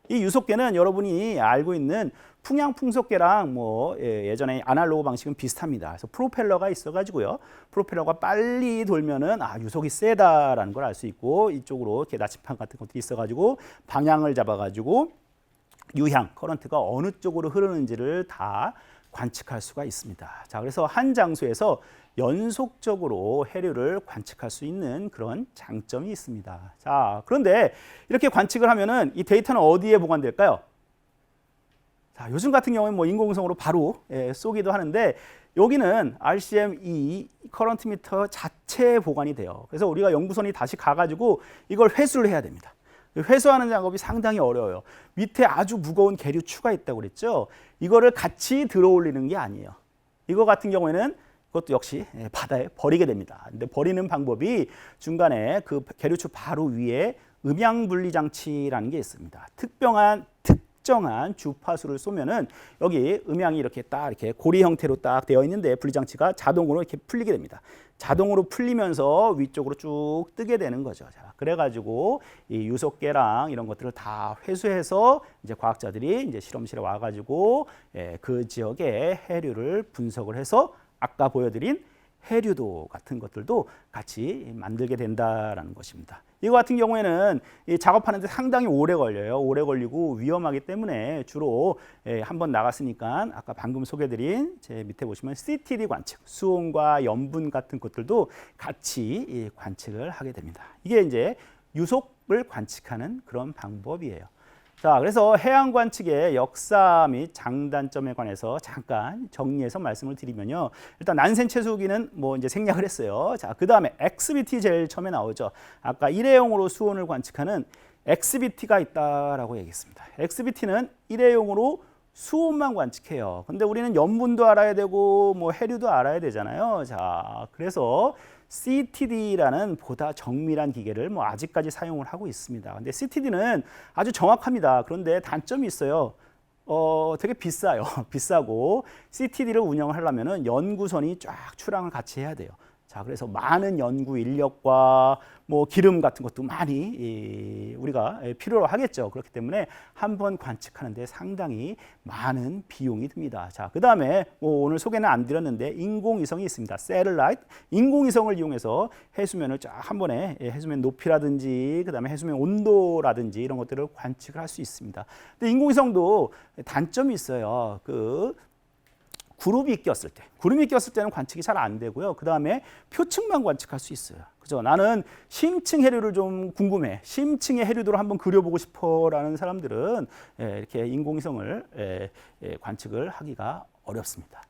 이 유속계는 여러분이 알고 있는 풍향풍속계랑 예전에 아날로그 방식은 비슷합니다. 그래서 프로펠러가 있어가지고요. 프로펠러가 빨리 돌면은 유속이 세다라는 걸 알 수 있고 이쪽으로 이렇게 나침판 같은 것들이 있어가지고 방향을 잡아가지고 유향, 커런트가 어느 쪽으로 흐르는지를 다 관측할 수가 있습니다. 자, 그래서 한 장소에서 연속적으로 해류를 관측할 수 있는 그런 장점이 있습니다. 자, 그런데 이렇게 관측을 하면은 이 데이터는 어디에 보관될까요? 자, 요즘 같은 경우는 인공위성으로 바로 쏘기도 하는데 여기는 RCM2 커런트 미터 자체에 보관이 돼요. 그래서 우리가 연구선이 다시 가가지고 이걸 회수를 해야 됩니다. 회수하는 작업이 상당히 어려워요. 밑에 아주 무거운 계류추가 있다고 그랬죠. 이거를 같이 들어올리는 게 아니에요. 이거 같은 경우에는 그것도 역시 바다에 버리게 됩니다. 근데 버리는 방법이 중간에 그 계류추 바로 위에 음향분리 장치라는 게 있습니다. 특정한 주파수를 쏘면은 여기 음향이 이렇게 딱 이렇게 고리 형태로 딱 되어 있는데 분리장치가 자동으로 이렇게 풀리게 됩니다. 자동으로 풀리면서 위쪽으로 쭉 뜨게 되는 거죠. 자, 그래가지고 이 유속계랑 이런 것들을 다 회수해서 이제 과학자들이 이제 실험실에 와가지고 그 지역의 해류를 분석을 해서 아까 보여드린 해류도 같은 것들도 같이 만들게 된다라는 것입니다. 이거 같은 경우에는 이 작업하는데 상당히 오래 걸려요. 오래 걸리고 위험하기 때문에 주로 한번 나갔으니까 아까 방금 소개드린 제 밑에 보시면 CTD 관측, 수온과 염분 같은 것들도 같이 관측을 하게 됩니다. 이게 이제 유속을 관측하는 그런 방법이에요. 자, 그래서 해양 관측의 역사 및 장단점에 관해서 잠깐 정리해서 말씀을 드리면요. 일단 난생 채수기는 이제 생략을 했어요. 자, 그 다음에 XBT 제일 처음에 나오죠. 아까 일회용으로 수온을 관측하는 XBT가 있다라고 얘기했습니다. XBT는 일회용으로 수온만 관측해요. 근데 우리는 염분도 알아야 되고 해류도 알아야 되잖아요. 자, 그래서 CTD라는 보다 정밀한 기계를 아직까지 사용을 하고 있습니다. 근데 CTD는 아주 정확합니다. 그런데 단점이 있어요. 되게 비싸요. 비싸고 CTD를 운영하려면 연구선이 쫙 출항을 같이 해야 돼요. 자, 그래서 많은 연구 인력과 기름 같은 것도 많이 우리가 필요로 하겠죠. 그렇기 때문에 한번 관측하는데 상당히 많은 비용이 듭니다. 자, 그 다음에 오늘 소개는 안 드렸는데 인공위성이 있습니다. 세틀라이트, 인공위성을 이용해서 해수면을 쫙 한 번에 해수면 높이라든지 그 다음에 해수면 온도라든지 이런 것들을 관측을 할 수 있습니다. 근데 인공위성도 단점이 있어요. 구름이 꼈을 때는 관측이 잘 안 되고요. 그 다음에 표층만 관측할 수 있어요. 그죠? 나는 심층 해류를 좀 궁금해. 심층의 해류도를 한번 그려보고 싶어라는 사람들은 이렇게 인공위성을 관측을 하기가 어렵습니다.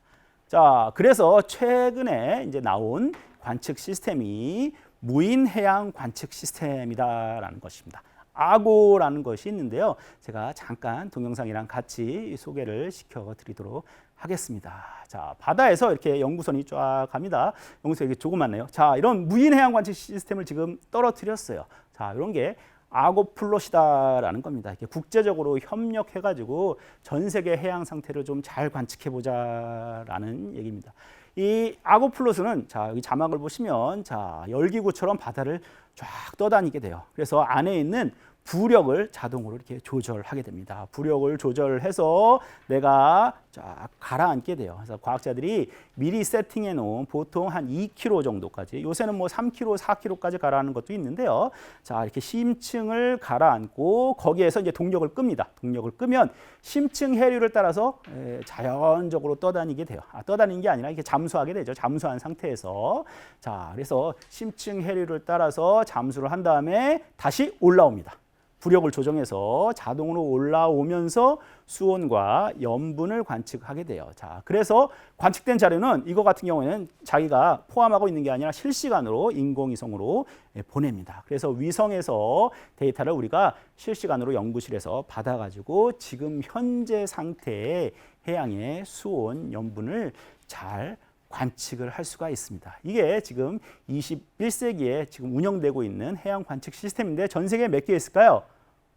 자, 그래서 최근에 이제 나온 관측 시스템이 무인 해양 관측 시스템이다라는 것입니다. 아고라는 것이 있는데요. 제가 잠깐 동영상이랑 같이 소개를 시켜드리도록 하겠습니다. 자, 바다에서 이렇게 연구선이 쫙 갑니다. 연구선이 이렇게 조그맣네요. 자, 이런 무인 해양 관측 시스템을 지금 떨어뜨렸어요. 자, 이런 게 아고플롯이다라는 겁니다. 이렇게 국제적으로 협력해가지고 전 세계 해양 상태를 좀 잘 관측해보자라는 얘기입니다. 이 아고플롯은 자, 여기 자막을 보시면 자, 열기구처럼 바다를 쫙 떠다니게 돼요. 그래서 안에 있는 부력을 자동으로 이렇게 조절하게 됩니다. 부력을 조절해서 내가 쫙 가라앉게 돼요. 그래서 과학자들이 미리 세팅해 놓은 보통 한 2km 정도까지, 요새는 뭐 3km, 4km까지 가라앉는 것도 있는데요. 자, 이렇게 심층을 가라앉고 거기에서 이제 동력을 끕니다. 동력을 끄면 심층 해류를 따라서 자연적으로 떠다니게 돼요. 떠다니는 게 아니라 이렇게 잠수하게 되죠. 잠수한 상태에서. 자, 그래서 심층 해류를 따라서 잠수를 한 다음에 다시 올라옵니다. 부력을 조정해서 자동으로 올라오면서 수온과 염분을 관측하게 돼요. 자, 그래서 관측된 자료는 이거 같은 경우에는 자기가 포함하고 있는 게 아니라 실시간으로 인공위성으로 보냅니다. 그래서 위성에서 데이터를 우리가 실시간으로 연구실에서 받아가지고 지금 현재 상태의 해양의 수온, 염분을 잘 관측을 할 수가 있습니다. 이게 지금 21세기에 지금 운영되고 있는 해양 관측 시스템인데 전 세계에 몇 개 있을까요?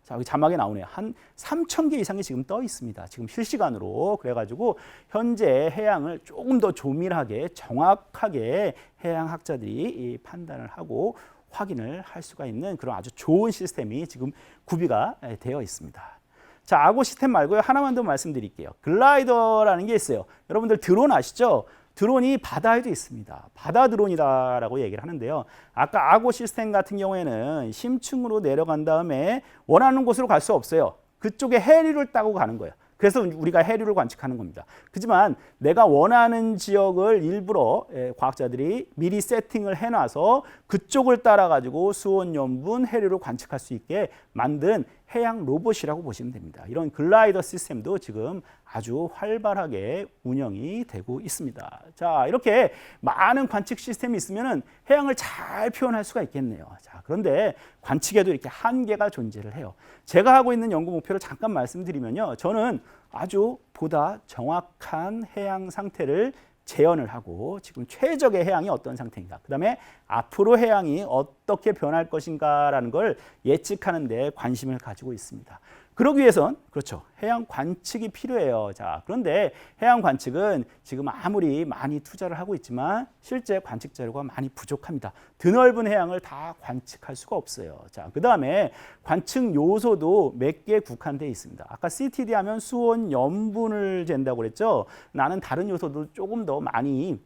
자, 여기 자막에 나오네요. 한 3,000개 이상이 지금 떠 있습니다. 지금 실시간으로. 그래가지고 현재 해양을 조금 더 조밀하게 정확하게 해양학자들이 판단을 하고 확인을 할 수가 있는 그런 아주 좋은 시스템이 지금 구비가 되어 있습니다. 자, 아고 시스템 말고요. 하나만 더 말씀드릴게요. 글라이더라는 게 있어요. 여러분들 드론 아시죠? 드론이 바다에도 있습니다. 바다 드론이다라고 얘기를 하는데요. 아까 아고 시스템 같은 경우에는 심층으로 내려간 다음에 원하는 곳으로 갈 수 없어요. 그쪽에 해류를 따고 가는 거예요. 그래서 우리가 해류를 관측하는 겁니다. 그렇지만 내가 원하는 지역을 일부러 과학자들이 미리 세팅을 해놔서 그쪽을 따라가지고 수온, 염분, 해류를 관측할 수 있게 만든 해양 로봇이라고 보시면 됩니다. 이런 글라이더 시스템도 지금 아주 활발하게 운영이 되고 있습니다. 자, 이렇게 많은 관측 시스템이 있으면 해양을 잘 표현할 수가 있겠네요. 자, 그런데 관측에도 이렇게 한계가 존재를 해요. 제가 하고 있는 연구 목표를 잠깐 말씀드리면요. 저는 아주 보다 정확한 해양 상태를 재현을 하고 지금 최적의 해양이 어떤 상태인가, 그 다음에 앞으로 해양이 어떻게 변할 것인가라는 걸 예측하는 데 관심을 가지고 있습니다. 그러기 위해선 그렇죠, 해양 관측이 필요해요. 자, 그런데 해양 관측은 지금 아무리 많이 투자를 하고 있지만 실제 관측 자료가 많이 부족합니다. 드넓은 해양을 다 관측할 수가 없어요. 자, 그 다음에 관측 요소도 몇 개 국한되어 있습니다. 아까 CTD 하면 수온, 염분을 잰다고 그랬죠. 나는 다른 요소도 조금 더 많이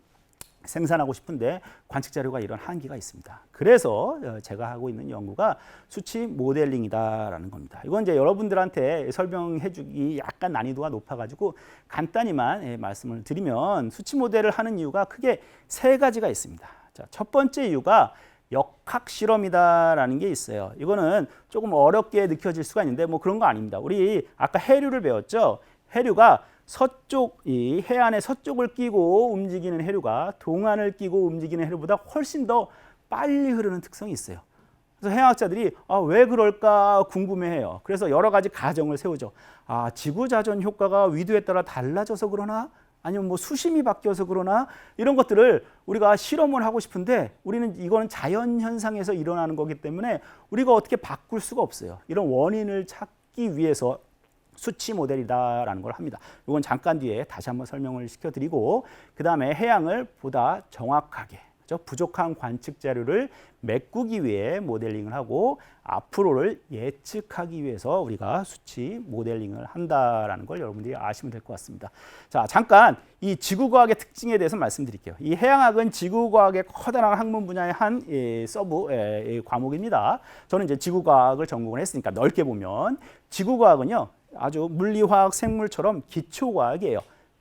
생산하고 싶은데 관측 자료가 이런 한계가 있습니다. 그래서 제가 하고 있는 연구가 수치 모델링이다라는 겁니다. 이건 이제 여러분들한테 설명해 주기 약간 난이도가 높아가지고 간단히만 말씀을 드리면, 수치 모델을 하는 이유가 크게 세 가지가 있습니다. 자, 첫 번째 이유가 역학 실험이다라는 게 있어요. 이거는 조금 어렵게 느껴질 수가 있는데 뭐 그런 거 아닙니다. 우리 아까 해류를 배웠죠. 해류가 서쪽, 이 해안의 서쪽을 끼고 움직이는 해류가 동안을 끼고 움직이는 해류보다 훨씬 더 빨리 흐르는 특성이 있어요. 그래서 해양학자들이 왜 그럴까 궁금해해요. 그래서 여러 가지 가정을 세우죠. 지구자전 효과가 위도에 따라 달라져서 그러나? 아니면 뭐 수심이 바뀌어서 그러나? 이런 것들을 우리가 실험을 하고 싶은데 우리는 이거는 자연 현상에서 일어나는 거기 때문에 우리가 어떻게 바꿀 수가 없어요. 이런 원인을 찾기 위해서 수치 모델이다라는 걸 합니다. 이건 잠깐 뒤에 다시 한번 설명을 시켜드리고, 그 다음에 해양을 보다 정확하게, 그렇죠? 부족한 관측 자료를 메꾸기 위해 모델링을 하고 앞으로를 예측하기 위해서 우리가 수치 모델링을 한다라는 걸 여러분들이 아시면 될 것 같습니다. 자, 잠깐 이 지구과학의 특징에 대해서 말씀드릴게요. 이 해양학은 지구과학의 커다란 학문 분야의 한 서브 과목입니다. 저는 이제 지구과학을 전공을 했으니까 넓게 보면 지구과학은요, 아주 물리화학, 생물처럼 기초과학이에요.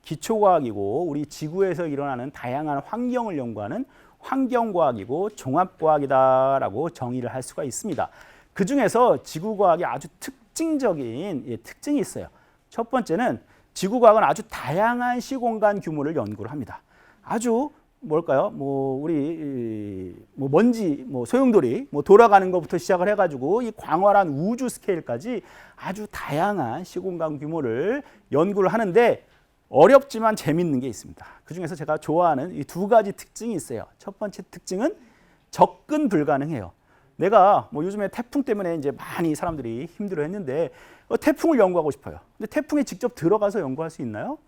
기초과학이고 우리 지구에서 일어나는 다양한 환경을 연구하는 환경과학이고 종합과학이다라고 정의를 할 수가 있습니다. 그 중에서 지구과학이 아주 특징적인 특징이 있어요. 첫 번째는 지구과학은 아주 다양한 시공간 규모를 연구를 합니다. 아주 뭘까요? 우리 먼지, 소용돌이, 돌아가는 것부터 시작을 해가지고 이 광활한 우주 스케일까지 아주 다양한 시공간 규모를 연구를 하는데 어렵지만 재밌는 게 있습니다. 그 중에서 제가 좋아하는 이 두 가지 특징이 있어요. 첫 번째 특징은 접근 불가능해요. 내가 요즘에 태풍 때문에 이제 많이 사람들이 힘들어했는데 태풍을 연구하고 싶어요. 근데 태풍에 직접 들어가서 연구할 수 있나요?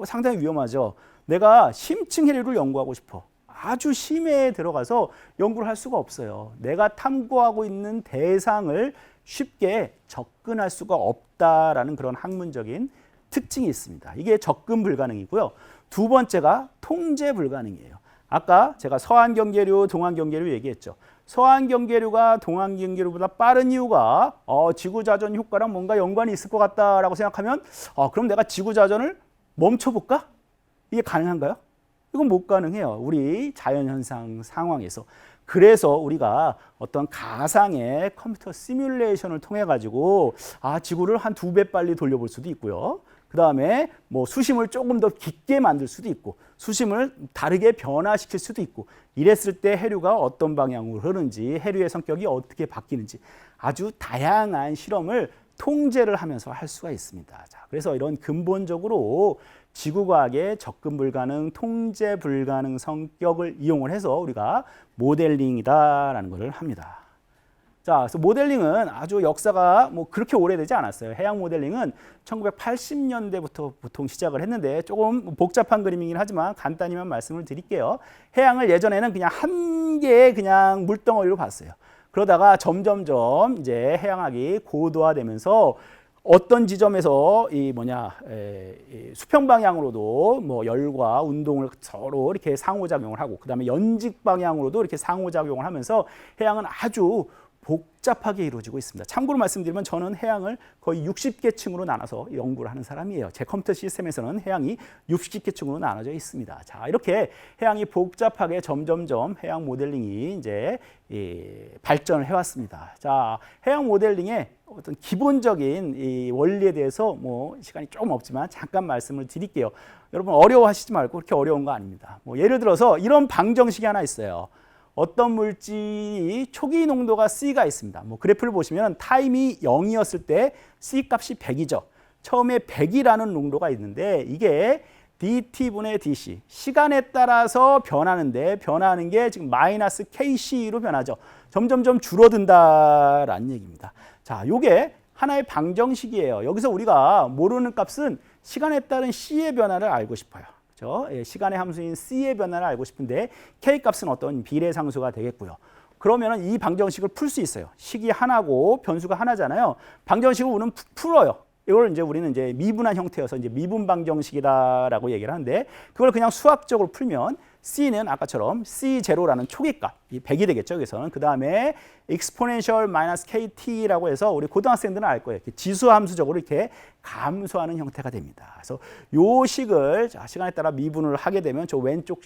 상당히 위험하죠. 내가 심층 해류를 연구하고 싶어. 아주 심해에 들어가서 연구를 할 수가 없어요. 내가 탐구하고 있는 대상을 쉽게 접근할 수가 없다라는 그런 학문적인 특징이 있습니다. 이게 접근 불가능이고요. 두 번째가 통제 불가능이에요. 아까 제가 서한 경계류, 동한 경계류 얘기했죠. 서한 경계류가 동한 경계류보다 빠른 이유가 지구 자전 효과랑 뭔가 연관이 있을 것 같다라고 생각하면 그럼 내가 지구 자전을 멈춰볼까? 이게 가능한가요? 이건 못 가능해요. 우리 자연현상 상황에서. 그래서 우리가 어떤 가상의 컴퓨터 시뮬레이션을 통해 가지고 지구를 한 2배 빨리 돌려볼 수도 있고요. 그 다음에 수심을 조금 더 깊게 만들 수도 있고 수심을 다르게 변화시킬 수도 있고 이랬을 때 해류가 어떤 방향으로 흐르는지 해류의 성격이 어떻게 바뀌는지 아주 다양한 실험을 통제를 하면서 할 수가 있습니다. 자, 그래서 이런 근본적으로 지구과학의 접근 불가능, 통제 불가능 성격을 이용을 해서 우리가 모델링이다라는 것을 합니다. 자, 그래서 모델링은 아주 역사가 그렇게 오래되지 않았어요. 해양 모델링은 1980년대부터 보통 시작을 했는데 조금 복잡한 그림이긴 하지만 간단히만 말씀을 드릴게요. 해양을 예전에는 그냥 한 개의 그냥 물덩어리로 봤어요. 그러다가 점점점 이제 해양학이 고도화되면서 어떤 지점에서 수평 방향으로도 열과 운동을 서로 이렇게 상호작용을 하고 그다음에 연직 방향으로도 이렇게 상호작용을 하면서 해양은 아주 복잡하게 이루어지고 있습니다. 참고로 말씀드리면 저는 해양을 거의 60개 층으로 나눠서 연구를 하는 사람이에요. 제 컴퓨터 시스템에서는 해양이 60개 층으로 나눠져 있습니다. 자, 이렇게 해양이 복잡하게 점점점 해양 모델링이 이제 발전을 해왔습니다. 자, 해양 모델링의 어떤 기본적인 이 원리에 대해서 시간이 조금 없지만 잠깐 말씀을 드릴게요. 여러분 어려워하시지 말고 그렇게 어려운 거 아닙니다. 예를 들어서 이런 방정식이 하나 있어요. 어떤 물질이 초기 농도가 C가 있습니다. 그래프를 보시면 타임이 0이었을 때 C 값이 100이죠. 처음에 100이라는 농도가 있는데 이게 dt분의 dc 시간에 따라서 변하는데 변하는 게 지금 마이너스 kc로 변하죠. 점점점 줄어든다라는 얘기입니다. 자, 요게 하나의 방정식이에요. 여기서 우리가 모르는 값은 시간에 따른 c의 변화를 알고 싶어요. 그렇죠? 시간의 함수인 c의 변화를 알고 싶은데 k 값은 어떤 비례상수가 되겠고요. 그러면 이 방정식을 풀 수 있어요. 식이 하나고 변수가 하나잖아요. 방정식을 우리는 풀어요. 이걸 이제 우리는 이제 미분한 형태여서 이제 미분 방정식이다라고 얘기를 하는데 그걸 그냥 수학적으로 풀면 c는 아까처럼 c0라는 초기값, 이 100이 되겠죠. 여기서는 그 다음에 exponential minus kt라고 해서 우리 고등학생들은 알 거예요. 지수함수적으로 이렇게 감소하는 형태가 됩니다. 그래서 요 식을 시간에 따라 미분을 하게 되면 저 왼쪽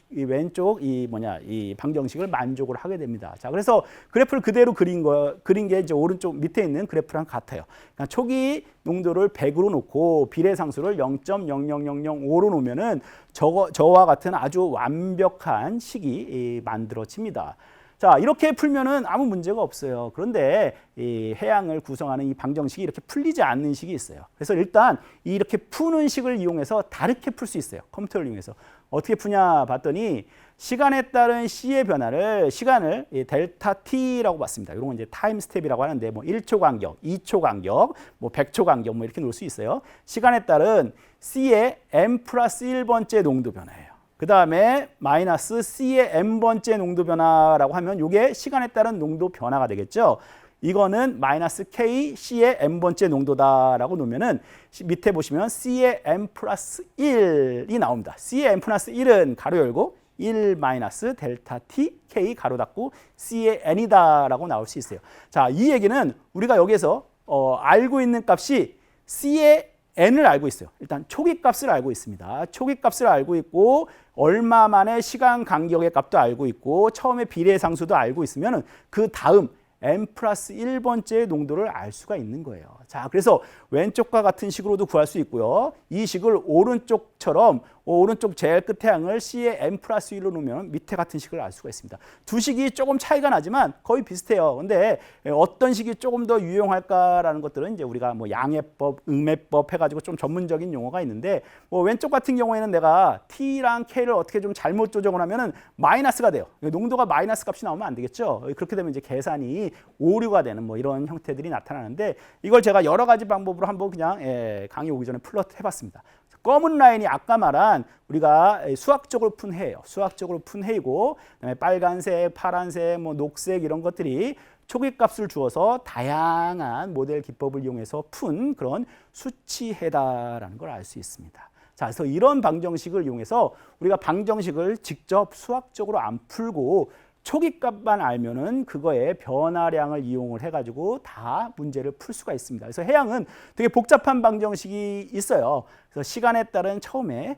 이 방정식을 만족을 하게 됩니다. 자, 그래서 그래프를 그대로 그린 게 이제 오른쪽 밑에 있는 그래프랑 같아요. 그러니까 초기 농도를 100으로 놓고 비례상수를 0.00005로 놓으면은 저와 같은 아주 완벽한 식이 만들어집니다. 자, 이렇게 풀면은 아무 문제가 없어요. 그런데 이 해양을 구성하는 이 방정식이 이렇게 풀리지 않는 식이 있어요. 그래서 일단 이렇게 푸는 식을 이용해서 다르게 풀 수 있어요. 컴퓨터를 이용해서. 어떻게 푸냐 봤더니 시간에 따른 c의 변화를 시간을 델타 t라고 봤습니다. 이런 건 이제 타임 스텝이라고 하는데 1초 간격, 2초 간격, 100초 간격 이렇게 놓을 수 있어요. 시간에 따른 c의 m 플러스 1번째 농도 변화예요. 그 다음에 마이너스 c의 n번째 농도 변화라고 하면 이게 시간에 따른 농도 변화가 되겠죠. 이거는 마이너스 k c의 n번째 농도다라고 놓으면은 밑에 보시면 c의 n 플러스 1이 나옵니다. c의 n 플러스 1은 가로 열고 1 마이너스 델타 t k 가로 닫고 c의 n이다라고 나올 수 있어요. 자, 이 얘기는 우리가 여기서 알고 있는 값이 c의 n을 알고 있어요. 일단 초기값을 알고 있습니다. 초기값을 알고 있고 얼마 만에 시간 간격의 값도 알고 있고 처음에 비례상수도 알고 있으면 그 다음 n 플러스 1번째의 농도를 알 수가 있는 거예요. 자, 그래서 왼쪽과 같은 식으로도 구할 수 있고요. 이 식을 오른쪽처럼 오른쪽 제일 끝에 항을 C에 n 플러스 1로 놓으면 밑에 같은 식을 알 수가 있습니다. 두 식이 조금 차이가 나지만 거의 비슷해요. 근데 어떤 식이 조금 더 유용할까라는 것들은 이제 우리가 뭐 양해법, 음해법 해가지고 좀 전문적인 용어가 있는데 뭐 왼쪽 같은 경우에는 내가 T랑 K를 어떻게 좀 잘못 조정을 하면은 마이너스가 돼요. 농도가 마이너스 값이 나오면 안 되겠죠. 그렇게 되면 이제 계산이 오류가 되는 뭐 이런 형태들이 나타나는데 이걸 제가 여러 가지 방법으로 한번 그냥 강의 오기 전에 플롯 해봤습니다. 검은 라인이 아까 말한 우리가 수학적으로 푼 해예요. 수학적으로 푼 해이고 그다음에 빨간색, 파란색, 뭐 녹색 이런 것들이 초기값을 주어서 다양한 모델 기법을 이용해서 푼 그런 수치해다라는 걸 알 수 있습니다. 자, 그래서 이런 방정식을 이용해서 우리가 방정식을 직접 수학적으로 안 풀고 초기값만 알면은 그거의 변화량을 이용을 해가지고 다 문제를 풀 수가 있습니다. 그래서 해양은 되게 복잡한 방정식이 있어요. 그래서 시간에 따른 처음에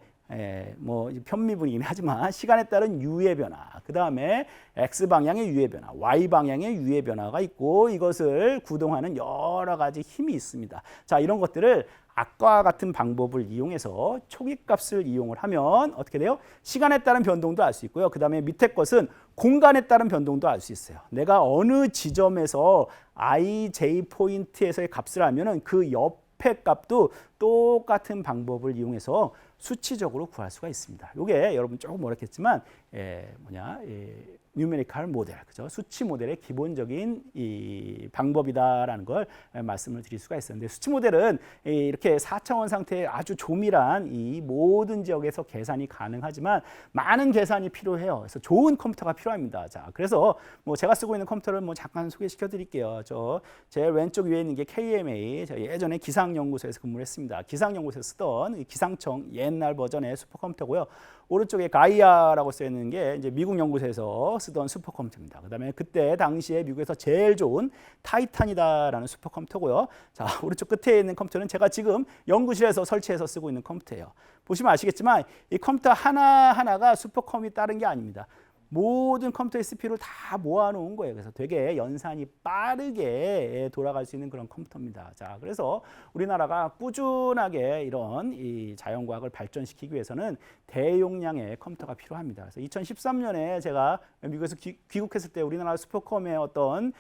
뭐 편미분이긴 하지만 시간에 따른 유의 변화, 그 다음에 x 방향의 유의 변화, y 방향의 유의 변화가 있고 이것을 구동하는 여러 가지 힘이 있습니다. 자, 이런 것들을 아까와 같은 방법을 이용해서 초기값을 이용을 하면 어떻게 돼요? 시간에 따른 변동도 알 수 있고요. 그 다음에 밑에 것은 공간에 따른 변동도 알 수 있어요. 내가 어느 지점에서 ij 포인트에서의 값을 알면은 그 옆에 값도 똑같은 방법을 이용해서 수치적으로 구할 수가 있습니다. 이게 여러분 조금 어렵겠지만 뉴메리컬 모델, 그죠? 수치 모델의 기본적인 이 방법이다라는 걸 말씀을 드릴 수가 있었는데 수치 모델은 이렇게 4차원 상태의 아주 조밀한 이 모든 지역에서 계산이 가능하지만 많은 계산이 필요해요. 그래서 좋은 컴퓨터가 필요합니다. 자, 그래서 뭐 제가 쓰고 있는 컴퓨터를 뭐 잠깐 소개시켜 드릴게요. 저 제일 왼쪽 위에 있는 게 KMA, 저 예전에 기상연구소에서 근무를 했습니다. 기상연구소에서 쓰던 기상청 옛날 버전의 슈퍼컴퓨터고요. 오른쪽에 가이아라고 써 있는 게 이제 미국 연구소에서 쓰던 슈퍼컴퓨터입니다. 그다음에 그때 당시에 미국에서 제일 좋은 타이탄이다라는 슈퍼컴퓨터고요. 자, 오른쪽 끝에 있는 컴퓨터는 제가 지금 연구실에서 설치해서 쓰고 있는 컴퓨터예요. 보시면 아시겠지만 이 컴퓨터 하나하나가 슈퍼컴이 따른 게 아닙니다. 모든 컴퓨터의 CPU를 다 모아놓은 거예요. 그래서 되게 연산이 빠르게 돌아갈 수 있는 그런 컴퓨터입니다. 자, 그래서 우리나라가 꾸준하게 이런 이 자연과학을 발전시키기 위해서는 대용량의 컴퓨터가 필요합니다. 그래서 2013년에 제가 미국에서 귀국했을 때 우리나라 슈퍼컴의 어떤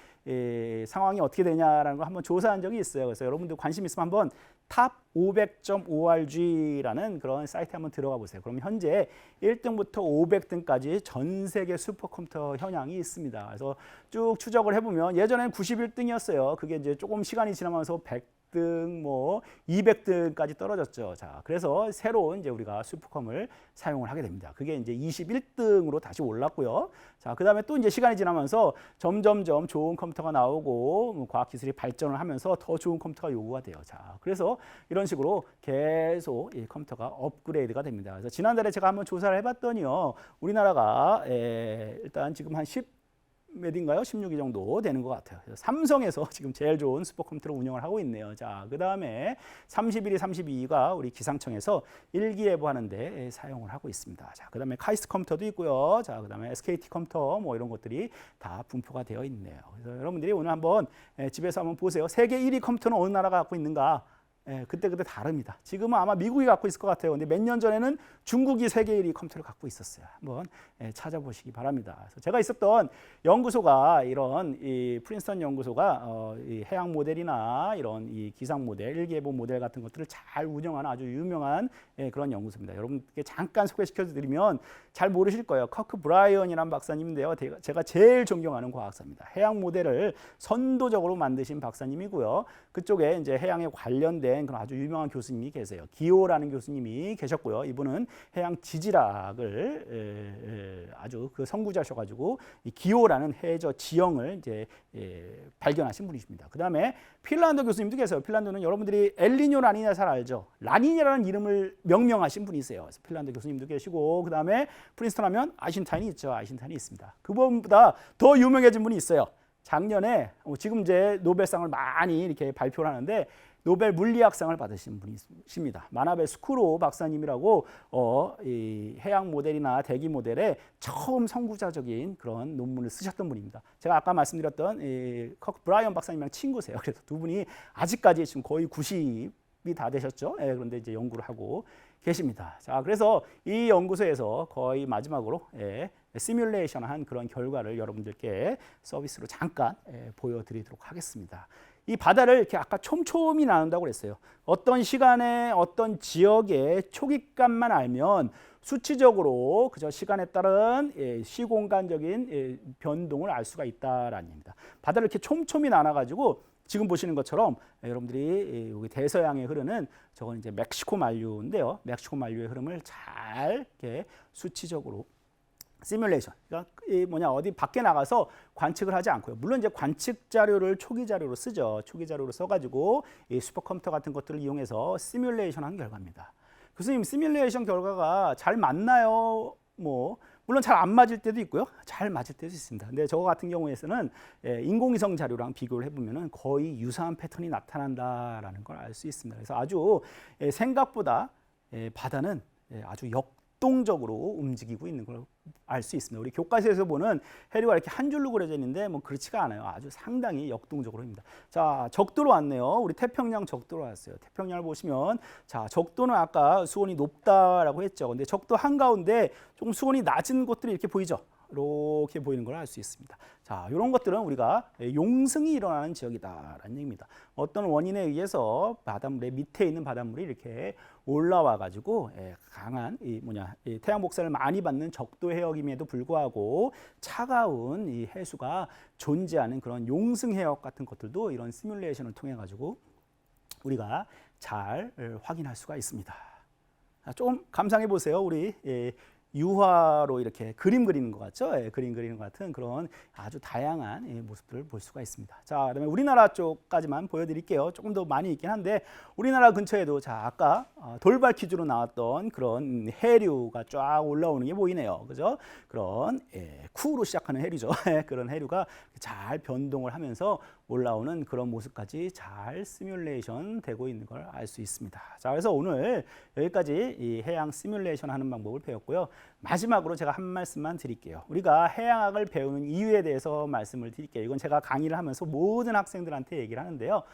상황이 어떻게 되냐라는 걸 한번 조사한 적이 있어요. 그래서 여러분들 관심 있으면 한번 top500.org라는 그런 사이트에 한번 들어가 보세요. 그럼 현재 1등부터 500등까지 전 세계 슈퍼컴퓨터 현황이 있습니다. 그래서 쭉 추적을 해보면 예전에는 91등이었어요. 그게 이제 조금 시간이 지나면서 100등, 뭐 200등까지 떨어졌죠. 자, 그래서 새로운 이제 우리가 슈퍼컴을 사용을 하게 됩니다. 그게 이제 21등으로 다시 올랐고요. 자, 그 다음에 또 이제 시간이 지나면서 점점점 좋은 컴퓨터가 나오고 과학기술이 발전을 하면서 더 좋은 컴퓨터가 요구가 돼요. 자, 그래서 이런 식으로 계속 이 컴퓨터가 업그레이드가 됩니다. 그래서 지난달에 제가 한번 조사를 해봤더니요, 우리나라가 일단 지금 한 10몇인가요? 16위 정도 되는 것 같아요. 그래서 삼성에서 지금 제일 좋은 슈퍼컴퓨터를 운영을 하고 있네요. 자, 그 다음에 31위, 32위가 우리 기상청에서 일기예보 하는데 사용을 하고 있습니다. 자, 그 다음에 카이스트 컴퓨터도 있고요. 자, 그 다음에 SKT 컴퓨터 뭐 이런 것들이 다 분포가 되어 있네요. 그래서 여러분들이 오늘 한번 집에서 한번 보세요. 세계 1위 컴퓨터는 어느 나라가 갖고 있는가? 그때 다릅니다. 지금은 아마 미국이 갖고 있을 것 같아요. 근데 몇 년 전에는 중국이 세계 1위 컴퓨터를 갖고 있었어요. 한번 찾아보시기 바랍니다. 그래서 제가 있었던 연구소가 이런 이 프린스턴 연구소가 이 해양 모델이나 이런 이 기상 모델, 일기예보 모델 같은 것들을 잘 운영하는 아주 유명한 그런 연구소입니다. 여러분께 잠깐 소개시켜 드리면 잘 모르실 거예요. 커크 브라이언이라는 박사님인데요. 제가 제일 존경하는 과학자입니다. 해양 모델을 선도적으로 만드신 박사님이고요. 그쪽에 이제 해양에 관련된 그런 아주 유명한 교수님이 계세요. 기호라는 교수님이 계셨고요. 이분은 해양 지질학을 아주 그 선구자셔가지고 이 기호라는 해저 지형을 이제 발견하신 분이십니다. 그 다음에 핀란드 교수님도 계세요. 핀란드는 여러분들이 엘니뇨 라니냐 잘 알죠? 라니냐라는 이름을 명명하신 분이세요. 그래서 핀란드 교수님도 계시고 그 다음에 프린스턴 하면 아인슈타인이 있죠. 아인슈타인이 있습니다. 그분보다 더 유명해진 분이 있어요. 작년에 지금 이제 노벨상을 많이 이렇게 발표를 하는데 노벨 물리학상을 받으신 분이십니다. 마나베 스쿠로 박사님이라고 이 해양 모델이나 대기 모델에 처음 선구자적인 그런 논문을 쓰셨던 분입니다. 제가 아까 말씀드렸던 커크 브라이언 박사님이랑 친구세요. 그래서 두 분이 아직까지 지금 거의 90이 다 되셨죠. 그런데 이제 연구를 하고 계십니다. 자, 그래서 이 연구소에서 거의 마지막으로 시뮬레이션한 그런 결과를 여러분들께 서비스로 잠깐 보여드리도록 하겠습니다. 이 바다를 이렇게 아까 촘촘히 나눈다고 그랬어요. 어떤 시간에 어떤 지역의 초기값만 알면 수치적으로 그저 시간에 따른 시공간적인 변동을 알 수가 있다라는 얘기입니다. 바다를 이렇게 촘촘히 나눠가지고 지금 보시는 것처럼 여러분들이 여기 대서양에 흐르는 저건 이제 멕시코 만류인데요. 멕시코 만류의 흐름을 잘 이렇게 수치적으로 시뮬레이션, 그러니까 어디 밖에 나가서 관측을 하지 않고요. 물론 이제 관측 자료를 초기 자료로 쓰죠. 초기 자료로 써가지고 이 슈퍼컴퓨터 같은 것들을 이용해서 시뮬레이션한 결과입니다. 교수님, 시뮬레이션 결과가 잘 맞나요? 물론 잘 안 맞을 때도 있고요. 잘 맞을 때도 있습니다. 근데 저거 같은 경우에서는 인공위성 자료랑 비교를 해보면 거의 유사한 패턴이 나타난다라는 걸 알 수 있습니다. 그래서 아주 생각보다 바다는 아주 역동적으로 움직이고 있는 걸 알 수 있습니다. 우리 교과서에서 보는 해류가 이렇게 한 줄로 그려져 있는데 그렇지가 않아요. 아주 상당히 역동적으로입니다. 자, 적도로 왔네요. 우리 태평양 적도로 왔어요. 태평양을 보시면 자, 적도는 아까 수온이 높다라고 했죠. 근데 적도 한가운데 조금 수온이 낮은 곳들이 이렇게 보이죠. 이렇게 보이는 걸 알 수 있습니다. 자, 이런 것들은 우리가 용승이 일어나는 지역이다라는 얘기입니다. 어떤 원인에 의해서 바닷물에 밑에 있는 바닷물이 이렇게 올라와 가지고 강한 이 태양 복사를 많이 받는 적도 해역임에도 불구하고 차가운 이 해수가 존재하는 그런 용승 해역 같은 것들도 이런 시뮬레이션을 통해 가지고 우리가 잘 확인할 수가 있습니다. 좀 감상해 보세요. 우리 유화로 이렇게 그림 그리는 것 같죠? 그림 그리는 것 같은 그런 아주 다양한 모습들을 볼 수가 있습니다. 자, 그다음에 우리나라 쪽까지만 보여드릴게요. 조금 더 많이 있긴 한데 우리나라 근처에도 자, 아까 돌발 퀴즈로 나왔던 그런 해류가 쫙 올라오는 게 보이네요. 그죠? 그런 쿠로 시작하는 해류죠. 그런 해류가 잘 변동을 하면서 올라오는 그런 모습까지 잘 시뮬레이션 되고 있는 걸 알 수 있습니다. 자, 그래서 오늘 여기까지 이 해양 시뮬레이션 하는 방법을 배웠고요. 마지막으로 제가 한 말씀만 드릴게요. 우리가 해양학을 배우는 이유에 대해서 말씀을 드릴게요. 이건 제가 강의를 하면서 모든 학생들한테 얘기를 하는데요.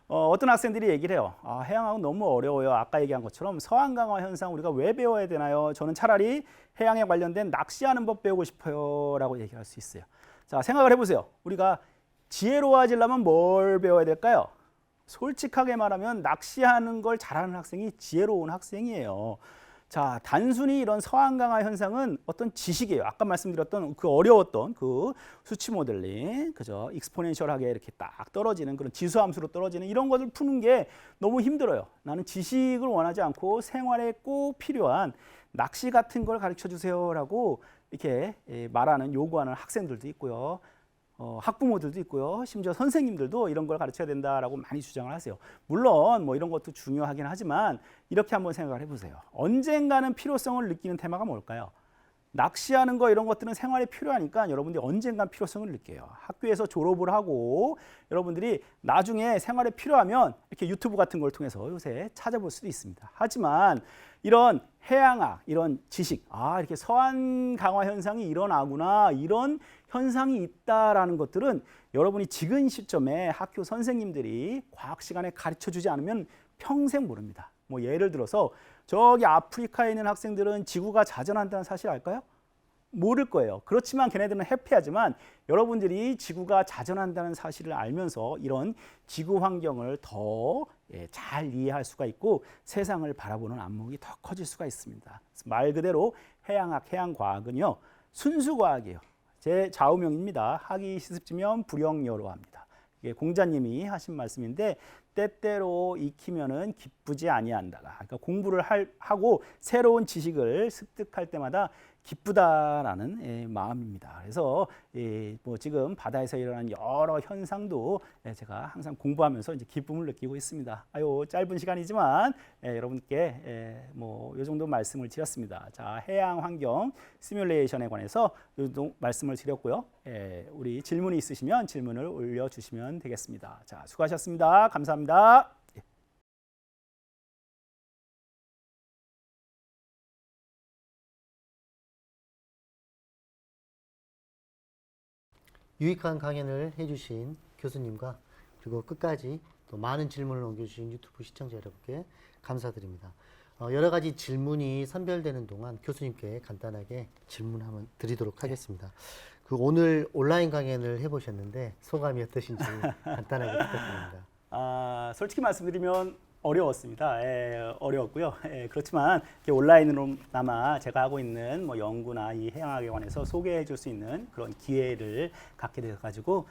어떤 학생들이 얘기를 해요. 해양학은 너무 어려워요. 아까 얘기한 것처럼 서한강화 현상 우리가 왜 배워야 되나요? 저는 차라리 해양에 관련된 낚시하는 법 배우고 싶어요 라고 얘기할 수 있어요. 자, 생각을 해보세요. 우리가 지혜로워지려면 뭘 배워야 될까요? 솔직하게 말하면 낚시하는 걸 잘하는 학생이 지혜로운 학생이에요. 자, 단순히 이런 서한강화 현상은 어떤 지식이에요. 아까 말씀드렸던 그 어려웠던 그 수치 모델링, 그죠? 익스포넨셜하게 이렇게 딱 떨어지는 그런 지수함수로 떨어지는 이런 것을 푸는 게 너무 힘들어요. 나는 지식을 원하지 않고 생활에 꼭 필요한 낚시 같은 걸 가르쳐 주세요라고 이렇게 말하는 요구하는 학생들도 있고요. 학부모들도 있고요. 심지어 선생님들도 이런 걸 가르쳐야 된다라고 많이 주장을 하세요. 물론 이런 것도 중요하긴 하지만 이렇게 한번 생각을 해보세요. 언젠가는 필요성을 느끼는 테마가 뭘까요? 낚시하는 거 이런 것들은 생활에 필요하니까 여러분들이 언젠간 필요성을 느껴요. 학교에서 졸업을 하고 여러분들이 나중에 생활에 필요하면 이렇게 유튜브 같은 걸 통해서 요새 찾아볼 수도 있습니다. 하지만 이런 해양학, 이런 지식, 이렇게 서한 강화 현상이 일어나구나, 이런 현상이 있다라는 것들은 여러분이 지금 시점에 학교 선생님들이 과학 시간에 가르쳐 주지 않으면 평생 모릅니다. 예를 들어서 저기 아프리카에 있는 학생들은 지구가 자전한다는 사실 알까요? 모를 거예요. 그렇지만 걔네들은 해피하지만 여러분들이 지구가 자전한다는 사실을 알면서 이런 지구 환경을 더 잘 이해할 수가 있고 세상을 바라보는 안목이 더 커질 수가 있습니다. 말 그대로 해양학, 해양과학은요. 순수과학이에요. 제 좌우명입니다. 학이 시습지면 불영여로합니다. 이게 공자님이 하신 말씀인데 때때로 익히면은 기쁘지 아니한다. 그러니까 공부를 하고 새로운 지식을 습득할 때마다 기쁘다라는 마음입니다. 그래서 지금 바다에서 일어나는 여러 현상도 제가 항상 공부하면서 이제 기쁨을 느끼고 있습니다. 짧은 시간이지만 여러분께 이 정도 말씀을 드렸습니다. 자, 해양 환경 시뮬레이션에 관해서 이 정도 말씀을 드렸고요. 우리 질문이 있으시면 질문을 올려주시면 되겠습니다. 자, 수고하셨습니다. 감사합니다. 유익한 강연을 해주신 교수님과 그리고 끝까지 또 많은 질문을 남겨주신 유튜브 시청자 여러분께 감사드립니다. 여러 가지 질문이 선별되는 동안 교수님께 간단하게 질문 한번 드리도록 하겠습니다. 그 오늘 온라인 강연을 해보셨는데 소감이 어떠신지 간단하게 부탁드립니다. 솔직히 말씀드리면 어려웠습니다. 어려웠고요. 그렇지만 이렇게 온라인으로나마 제가 하고 있는 뭐 연구나 이 해양학에 관해서 소개해 줄 수 있는 그런 기회를 갖게 되어 가지고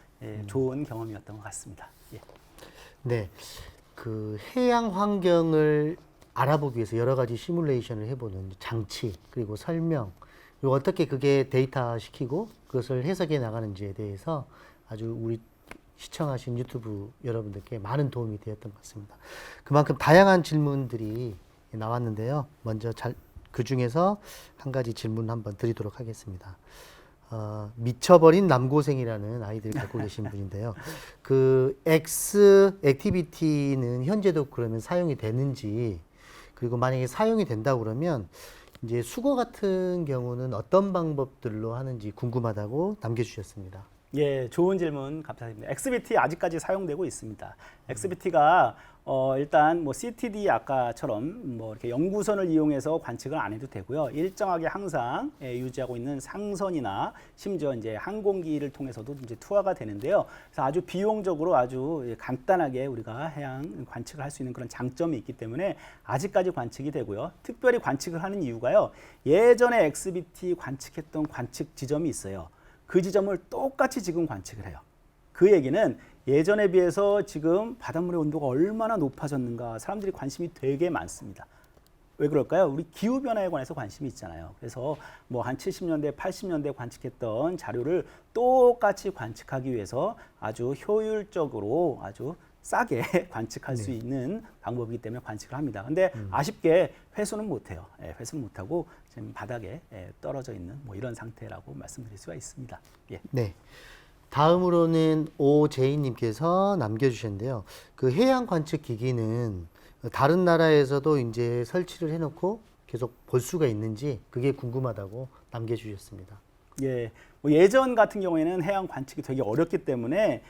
좋은 경험이었던 것 같습니다. 예. 네, 그 해양 환경을 알아보기 위해서 여러 가지 시뮬레이션을 해보는 장치 그리고 설명 그리고 어떻게 그게 데이터화시키고 그것을 해석해 나가는지에 대해서 아주 우리 시청하신 유튜브 여러분들께 많은 도움이 되었던 것 같습니다. 그만큼 다양한 질문들이 나왔는데요. 먼저 그 중에서 한 가지 질문 한번 드리도록 하겠습니다. 미쳐버린 남고생이라는 아이들이 갖고 계신 분인데요. 그 X 액티비티는 현재도 그러면 사용이 되는지 그리고 만약에 사용이 된다고 그러면 이제 수거 같은 경우는 어떤 방법들로 하는지 궁금하다고 남겨주셨습니다. 예, 좋은 질문 감사드립니다. XBT 아직까지 사용되고 있습니다. XBT가 일단 뭐 CTD 아까처럼 뭐 이렇게 연구선을 이용해서 관측을 안 해도 되고요. 일정하게 항상 유지하고 있는 상선이나 심지어 이제 항공기를 통해서도 이제 투하가 되는데요. 그래서 아주 비용적으로 아주 간단하게 우리가 해양 관측을 할 수 있는 그런 장점이 있기 때문에 아직까지 관측이 되고요. 특별히 관측을 하는 이유가요. 예전에 XBT 관측했던 관측 지점이 있어요. 그 지점을 똑같이 지금 관측을 해요. 그 얘기는 예전에 비해서 지금 바닷물의 온도가 얼마나 높아졌는가 사람들이 관심이 되게 많습니다. 왜 그럴까요? 우리 기후변화에 관해서 관심이 있잖아요. 그래서 뭐 한 70년대, 80년대 관측했던 자료를 똑같이 관측하기 위해서 아주 효율적으로 아주 싸게 관측할 수 있는 방법이기 때문에 관측을 합니다. 근데 아쉽게 회수는 못해요. 회수는 못하고 지금 바닥에 떨어져 있는 뭐 이런 상태라고 말씀드릴 수가 있습니다. 예. 네. 다음으로는 오제이님께서 남겨주셨는데요. 그 해양 관측 기기는 다른 나라에서도 이제 설치를 해놓고 계속 볼 수가 있는지 그게 궁금하다고 남겨주셨습니다. 예, 뭐 예전 같은 경우에는 해양 관측이 되게 어렵기 때문에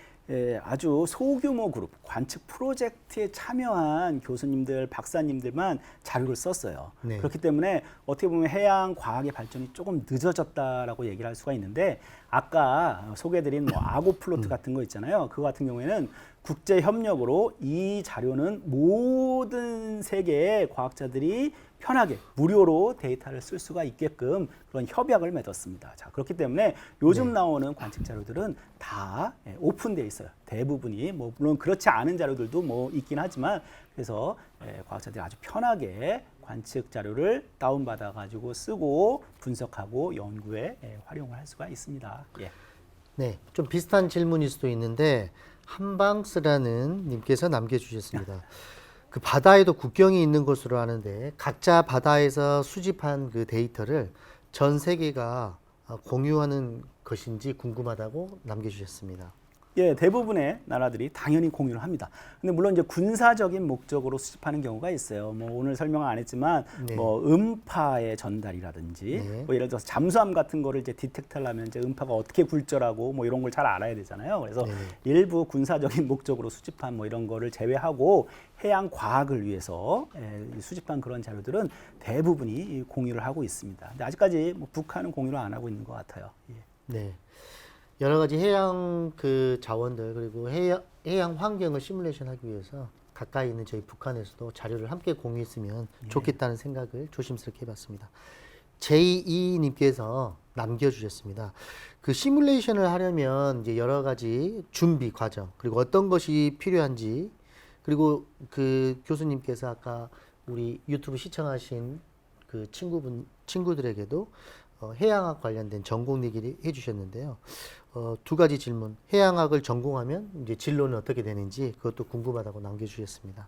아주 소규모 그룹, 관측 프로젝트에 참여한 교수님들, 박사님들만 자료를 썼어요. 네. 그렇기 때문에 어떻게 보면 해양 과학의 발전이 조금 늦어졌다라고 얘기를 할 수가 있는데 아까 소개해드린 뭐 아고플로트 같은 거 있잖아요. 그거 같은 경우에는 국제 협력으로 이 자료는 모든 세계의 과학자들이 편하게 무료로 데이터를 쓸 수가 있게끔 그런 협약을 맺었습니다. 자, 그렇기 때문에 요즘 나오는 관측 자료들은 다 오픈되어 있어요. 대부분이 뭐 물론 그렇지 않은 자료들도 뭐 있긴 하지만 그래서 과학자들이 아주 편하게 관측 자료를 다운받아 가지고 쓰고 분석하고 연구에 활용을 할 수가 있습니다. 예. 네, 좀 비슷한 질문일 수도 있는데 한방스라는 님께서 남겨주셨습니다. 그 바다에도 국경이 있는 것으로 아는데 각자 바다에서 수집한 그 데이터를 전 세계가 공유하는 것인지 궁금하다고 남겨주셨습니다. 예, 대부분의 나라들이 당연히 공유를 합니다. 근데 물론 이제 군사적인 목적으로 수집하는 경우가 있어요. 뭐 오늘 설명은 안 했지만 네. 뭐 음파의 전달이라든지 네. 뭐 예를 들어서 잠수함 같은 거를 이제 디텍트하려면 이제 음파가 어떻게 굴절하고 뭐 이런 걸 잘 알아야 되잖아요. 그래서 네네. 일부 군사적인 목적으로 수집한 뭐 이런 거를 제외하고 해양 과학을 위해서 수집한 그런 자료들은 대부분이 공유를 하고 있습니다. 근데 아직까지 뭐 북한은 공유를 안 하고 있는 것 같아요. 예. 네. 여러 가지 해양 그 자원들 그리고 해양 환경을 시뮬레이션 하기 위해서 가까이 있는 저희 북한에서도 자료를 함께 공유했으면 좋겠다는 생각을 조심스럽게 해봤습니다. 제2님께서 남겨주셨습니다. 그 시뮬레이션을 하려면 이제 여러 가지 준비 과정 그리고 어떤 것이 필요한지 그리고 그 교수님께서 아까 우리 유튜브 시청하신 그 친구들에게도 해양학 관련된 전공 얘기를 해주셨는데요. 두 가지 질문. 해양학을 전공하면 이제 진로는 어떻게 되는지 그것도 궁금하다고 남겨주셨습니다.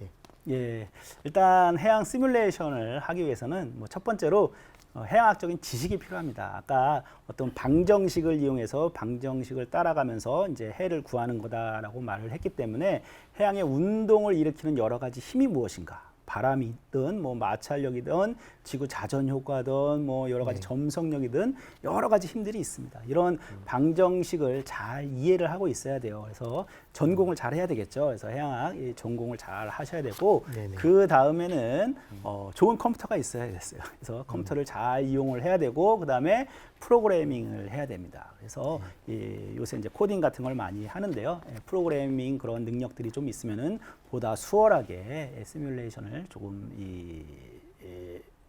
예. 예, 일단 해양 시뮬레이션을 하기 위해서는 뭐 첫 번째로 해양학적인 지식이 필요합니다. 아까 어떤 방정식을 이용해서 방정식을 따라가면서 이제 해를 구하는 거다라고 말을 했기 때문에 해양의 운동을 일으키는 여러 가지 힘이 무엇인가? 바람이든 뭐 마찰력이든 지구 자전 효과든 뭐 여러 가지 점성력이든 여러 가지 힘들이 있습니다. 이런 방정식을 잘 이해를 하고 있어야 돼요. 그래서 전공을 잘 해야 되겠죠. 그래서 해양학 전공을 잘 하셔야 되고 네네. 그 다음에는 좋은 컴퓨터가 있어야겠어요. 그래서 컴퓨터를 잘 이용을 해야 되고 그 다음에 프로그래밍을 해야 됩니다. 그래서 요새 이제 코딩 같은 걸 많이 하는데요. 프로그래밍 그런 능력들이 좀 있으면은 보다 수월하게 시뮬레이션을 조금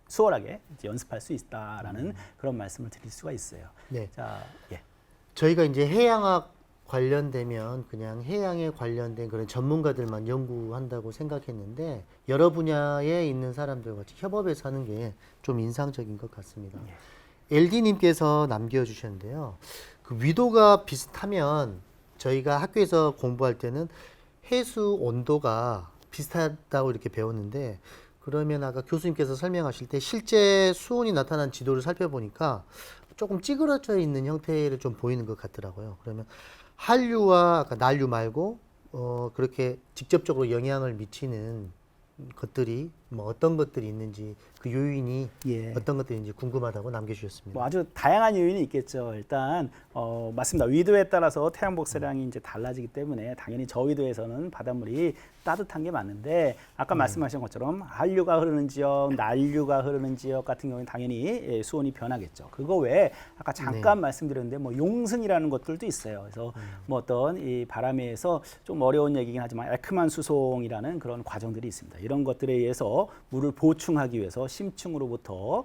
수월하게 이제 연습할 수 있다라는 그런 말씀을 드릴 수가 있어요. 네. 자, 예. 저희가 이제 해양학 관련되면 그냥 해양에 관련된 그런 전문가들만 연구한다고 생각했는데 여러 분야에 있는 사람들과 같이 협업해서 하는 게 좀 인상적인 것 같습니다. LD님께서 남겨주셨는데요. 그 위도가 비슷하면 저희가 학교에서 공부할 때는 해수 온도가 비슷하다고 이렇게 배웠는데 그러면 아까 교수님께서 설명하실 때 실제 수온이 나타난 지도를 살펴보니까 조금 찌그러져 있는 형태를 좀 보이는 것 같더라고요. 그러면 한류와 아까 난류 말고 그렇게 직접적으로 영향을 미치는 것들이 뭐 어떤 것들이 있는지 그 요인이 예. 어떤 것들이 있는지 궁금하다고 남겨주셨습니다. 뭐 아주 다양한 요인이 있겠죠. 일단 맞습니다. 위도에 따라서 태양 복사량이 이제 달라지기 때문에 당연히 저위도에서는 바닷물이 따뜻한 게 맞는데 아까 말씀하신 것처럼 한류가 흐르는 지역, 난류가 흐르는 지역 같은 경우는 당연히 수온이 변하겠죠. 그거 외에 아까 잠깐 말씀드렸는데 뭐 용승이라는 것들도 있어요. 그래서 뭐 어떤 이 바람에 의해서 좀 어려운 얘기긴 하지만 에크만 수송이라는 그런 과정들이 있습니다. 이런 것들에 의해서 물을 보충하기 위해서 심층으로부터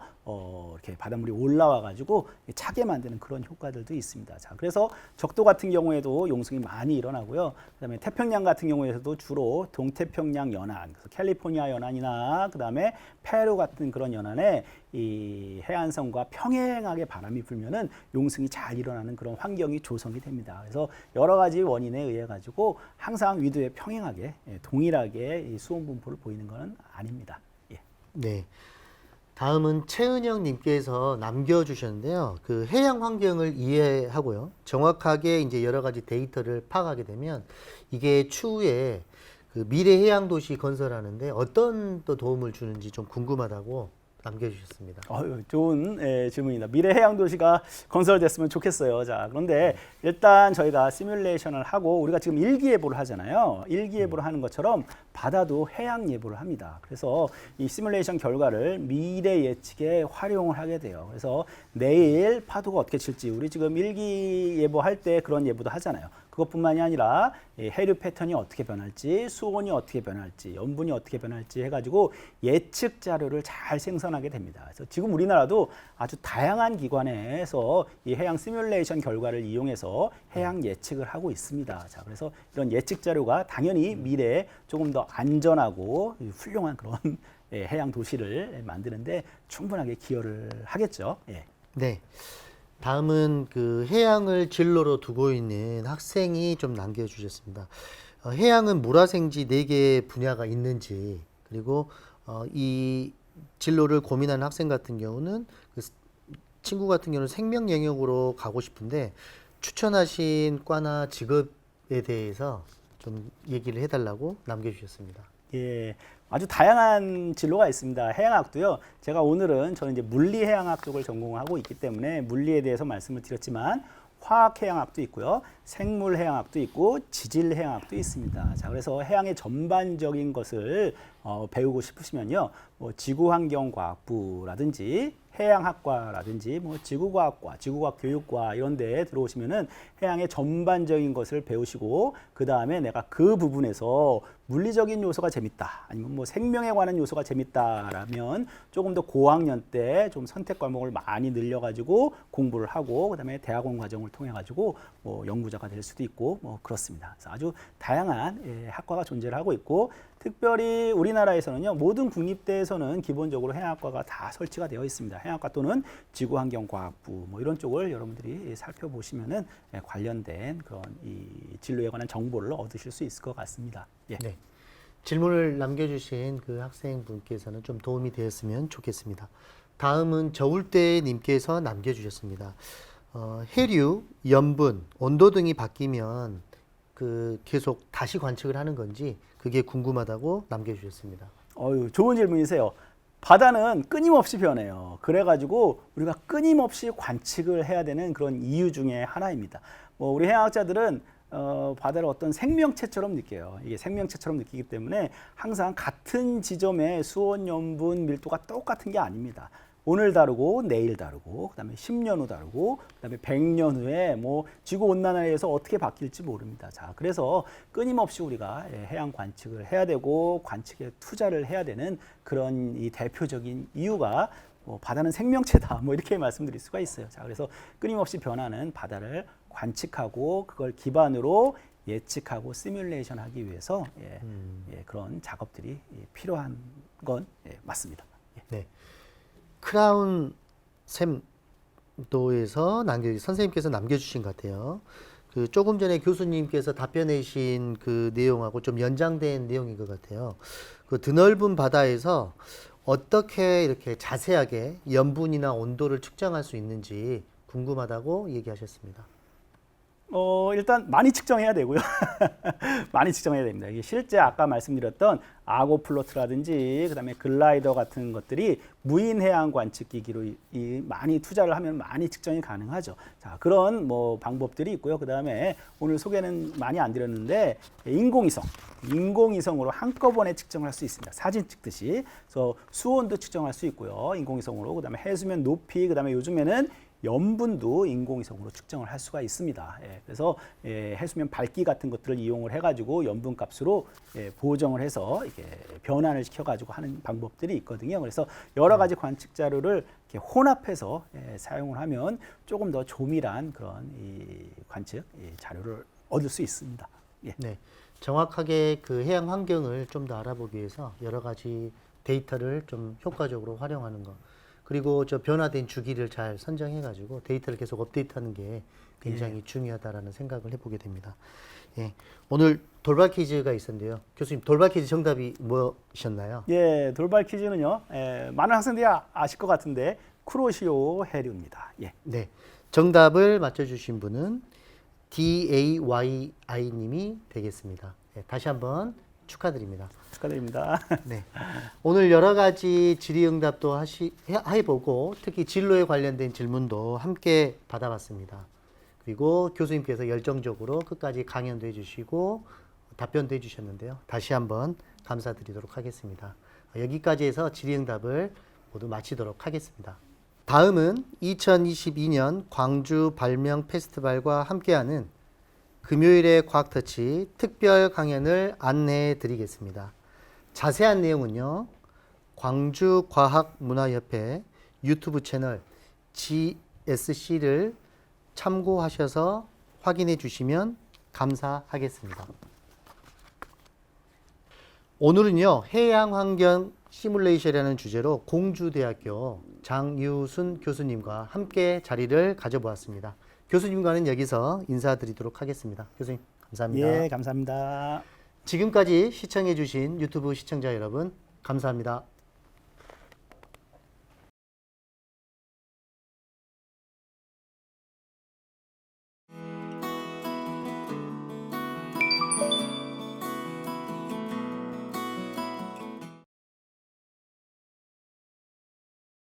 이렇게 바닷물이 올라와 가지고 차게 만드는 그런 효과들도 있습니다. 자, 그래서 적도 같은 경우에도 용승이 많이 일어나고요. 그다음에 태평양 같은 경우에서도 주로 동태평양 연안, 그래서 캘리포니아 연안이나 그다음에 페루 같은 그런 연안에 이 해안선과 평행하게 바람이 불면은 용승이 잘 일어나는 그런 환경이 조성이 됩니다. 그래서 여러 가지 원인에 의해 가지고 항상 위도에 평행하게 동일하게 이 수온 분포를 보이는 것은 아닙니다. 예. 네. 다음은 최은영 님께서 남겨주셨는데요. 그 해양 환경을 이해하고요. 정확하게 이제 여러 가지 데이터를 파악하게 되면 이게 추후에 그 미래 해양 도시 건설하는데 어떤 또 도움을 주는지 좀 궁금하다고 남겨주셨습니다. 좋은 질문입니다. 미래 해양 도시가 건설됐으면 좋겠어요. 자, 그런데 일단 저희가 시뮬레이션을 하고 우리가 지금 일기예보를 하잖아요. 일기예보를 하는 것처럼 바다도 해양 예보를 합니다. 그래서 이 시뮬레이션 결과를 미래 예측에 활용을 하게 돼요. 그래서 내일 파도가 어떻게 칠지 우리 지금 일기예보할 때 그런 예보도 하잖아요. 그것뿐만이 아니라 해류 패턴이 어떻게 변할지, 수온이 어떻게 변할지, 염분이 어떻게 변할지 해가지고 예측 자료를 잘 생성하게 됩니다. 그래서 지금 우리나라도 아주 다양한 기관에서 이 해양 시뮬레이션 결과를 이용해서 해양 예측을 하고 있습니다. 자, 그래서 이런 예측 자료가 당연히 미래에 조금 더 안전하고 훌륭한 그런 해양 도시를 만드는데 충분하게 기여를 하겠죠. 예. 네. 다음은 그 해양을 진로로 두고 있는 학생이 좀 남겨주셨습니다. 해양은 물화생지 4개 분야가 있는지 그리고 이 진로를 고민하는 학생 같은 경우는 그 친구 같은 경우는 생명 영역으로 가고 싶은데 추천하신 과나 직업에 대해서 좀 얘기를 해달라고 남겨주셨습니다. 예, 아주 다양한 진로가 있습니다. 해양학도요. 제가 오늘은 저는 이제 물리해양학 쪽을 전공하고 있기 때문에 물리에 대해서 말씀을 드렸지만 화학해양학도 있고요. 생물해양학도 있고 지질해양학도 있습니다. 자, 그래서 해양의 전반적인 것을 배우고 싶으시면요. 뭐 지구환경과학부라든지 해양학과라든지 뭐 지구과학과, 지구과학 교육과 이런 데에 들어오시면은 해양의 전반적인 것을 배우시고 그 다음에 내가 그 부분에서 물리적인 요소가 재밌다 아니면 뭐 생명에 관한 요소가 재밌다라면 조금 더 고학년 때 좀 선택 과목을 많이 늘려가지고 공부를 하고 그 다음에 대학원 과정을 통해 가지고 뭐 연구자가 될 수도 있고 뭐 그렇습니다. 그래서 아주 다양한 학과가 존재를 하고 있고 특별히 우리나라에서는요 모든 국립대에서는 기본적으로 해양학과가 다 설치가 되어 있습니다. 해양학과 또는 지구환경과학부 뭐 이런 쪽을 여러분들이 살펴보시면은 관련된 그런 이 진로에 관한 정보를 얻으실 수 있을 것 같습니다. 예. 네. 질문을 남겨주신 그 학생분께서는 좀 도움이 되었으면 좋겠습니다. 다음은 저울대님께서 남겨주셨습니다. 해류, 염분, 온도 등이 바뀌면 그 계속 다시 관측을 하는 건지 그게 궁금하다고 남겨주셨습니다. 좋은 질문이세요. 바다는 끊임없이 변해요. 그래가지고 우리가 끊임없이 관측을 해야 되는 그런 이유 중에 하나입니다. 우리 해양학자들은 바다를 어떤 생명체처럼 느껴요. 이게 생명체처럼 느끼기 때문에 항상 같은 지점의 수온, 염분, 밀도가 똑같은 게 아닙니다. 오늘 다르고 내일 다르고 그다음에 10년 후 다르고 그다음에 100년 후에 지구 온난화에 의해서 어떻게 바뀔지 모릅니다. 자, 그래서 끊임없이 우리가 해양 관측을 해야 되고 관측에 투자를 해야 되는 그런 이 대표적인 이유가 바다는 생명체다. 이렇게 말씀드릴 수가 있어요. 자, 그래서 끊임없이 변하는 바다를 관측하고 그걸 기반으로 예측하고 시뮬레이션하기 위해서 그런 작업들이 필요한 건 맞습니다. 네. 크라운 샘도에서 선생님께서 남겨주신 것 같아요. 그 조금 전에 교수님께서 답변해 주신 그 내용하고 좀 연장된 내용인 것 같아요. 그 드넓은 바다에서 어떻게 이렇게 자세하게 염분이나 온도를 측정할 수 있는지 궁금하다고 얘기하셨습니다. 일단 많이 측정해야 되고요. 많이 측정해야 됩니다. 이게 실제 아까 말씀드렸던 악어 플로트라든지 그다음에 글라이더 같은 것들이 무인 해양 관측기기로 많이 투자를 하면 많이 측정이 가능하죠. 자, 그런 방법들이 있고요. 그다음에 오늘 소개는 많이 안 드렸는데 인공위성으로 한꺼번에 측정할 수 있습니다. 사진 찍듯이. 그래서 수온도 측정할 수 있고요. 인공위성으로. 그다음에 해수면 높이, 그다음에 요즘에는 염분도 인공위성으로 측정을 할 수가 있습니다. 그래서 해수면 밝기 같은 것들을 이용을 해가지고 염분 값으로 보정을 해서 이렇게 변환을 시켜가지고 하는 방법들이 있거든요. 그래서 여러 가지 관측 자료를 이렇게 혼합해서 사용을 하면 조금 더 조밀한 그런 이 관측 자료를 얻을 수 있습니다. 네, 정확하게 그 해양 환경을 좀 더 알아보기 위해서 여러 가지 데이터를 좀 효과적으로 활용하는 것. 그리고 저 변화된 주기를 잘 선정해가지고 데이터를 계속 업데이트하는 게 굉장히 중요하다라는 생각을 해보게 됩니다. 오늘 돌발 퀴즈가 있었는데요. 교수님, 돌발 퀴즈 정답이 무엇이셨나요? 돌발 퀴즈는요. 많은 학생들이 아실 것 같은데 쿠로시오 해류입니다. 네, 정답을 맞춰주신 분은 DAYI님이 되겠습니다. 다시 한번 축하드립니다. 축하드립니다. 네. 오늘 여러 가지 질의응답도 해보고 특히 진로에 관련된 질문도 함께 받아봤습니다. 그리고 교수님께서 열정적으로 끝까지 강연도 해주시고 답변도 해주셨는데요. 다시 한번 감사드리도록 하겠습니다. 여기까지 해서 질의응답을 모두 마치도록 하겠습니다. 다음은 2022년 광주 발명 페스티벌과 함께하는 금요일의 과학터치 특별 강연을 안내해 드리겠습니다. 자세한 내용은요, 광주과학문화협회 유튜브 채널 GSC를 참고하셔서 확인해 주시면 감사하겠습니다. 오늘은요, 해양환경 시뮬레이션이라는 주제로 공주대학교 장유순 교수님과 함께 자리를 가져보았습니다. 교수님과는 여기서 인사드리도록 하겠습니다. 교수님, 감사합니다. 감사합니다. 지금까지 시청해 주신 유튜브 시청자 여러분, 감사합니다.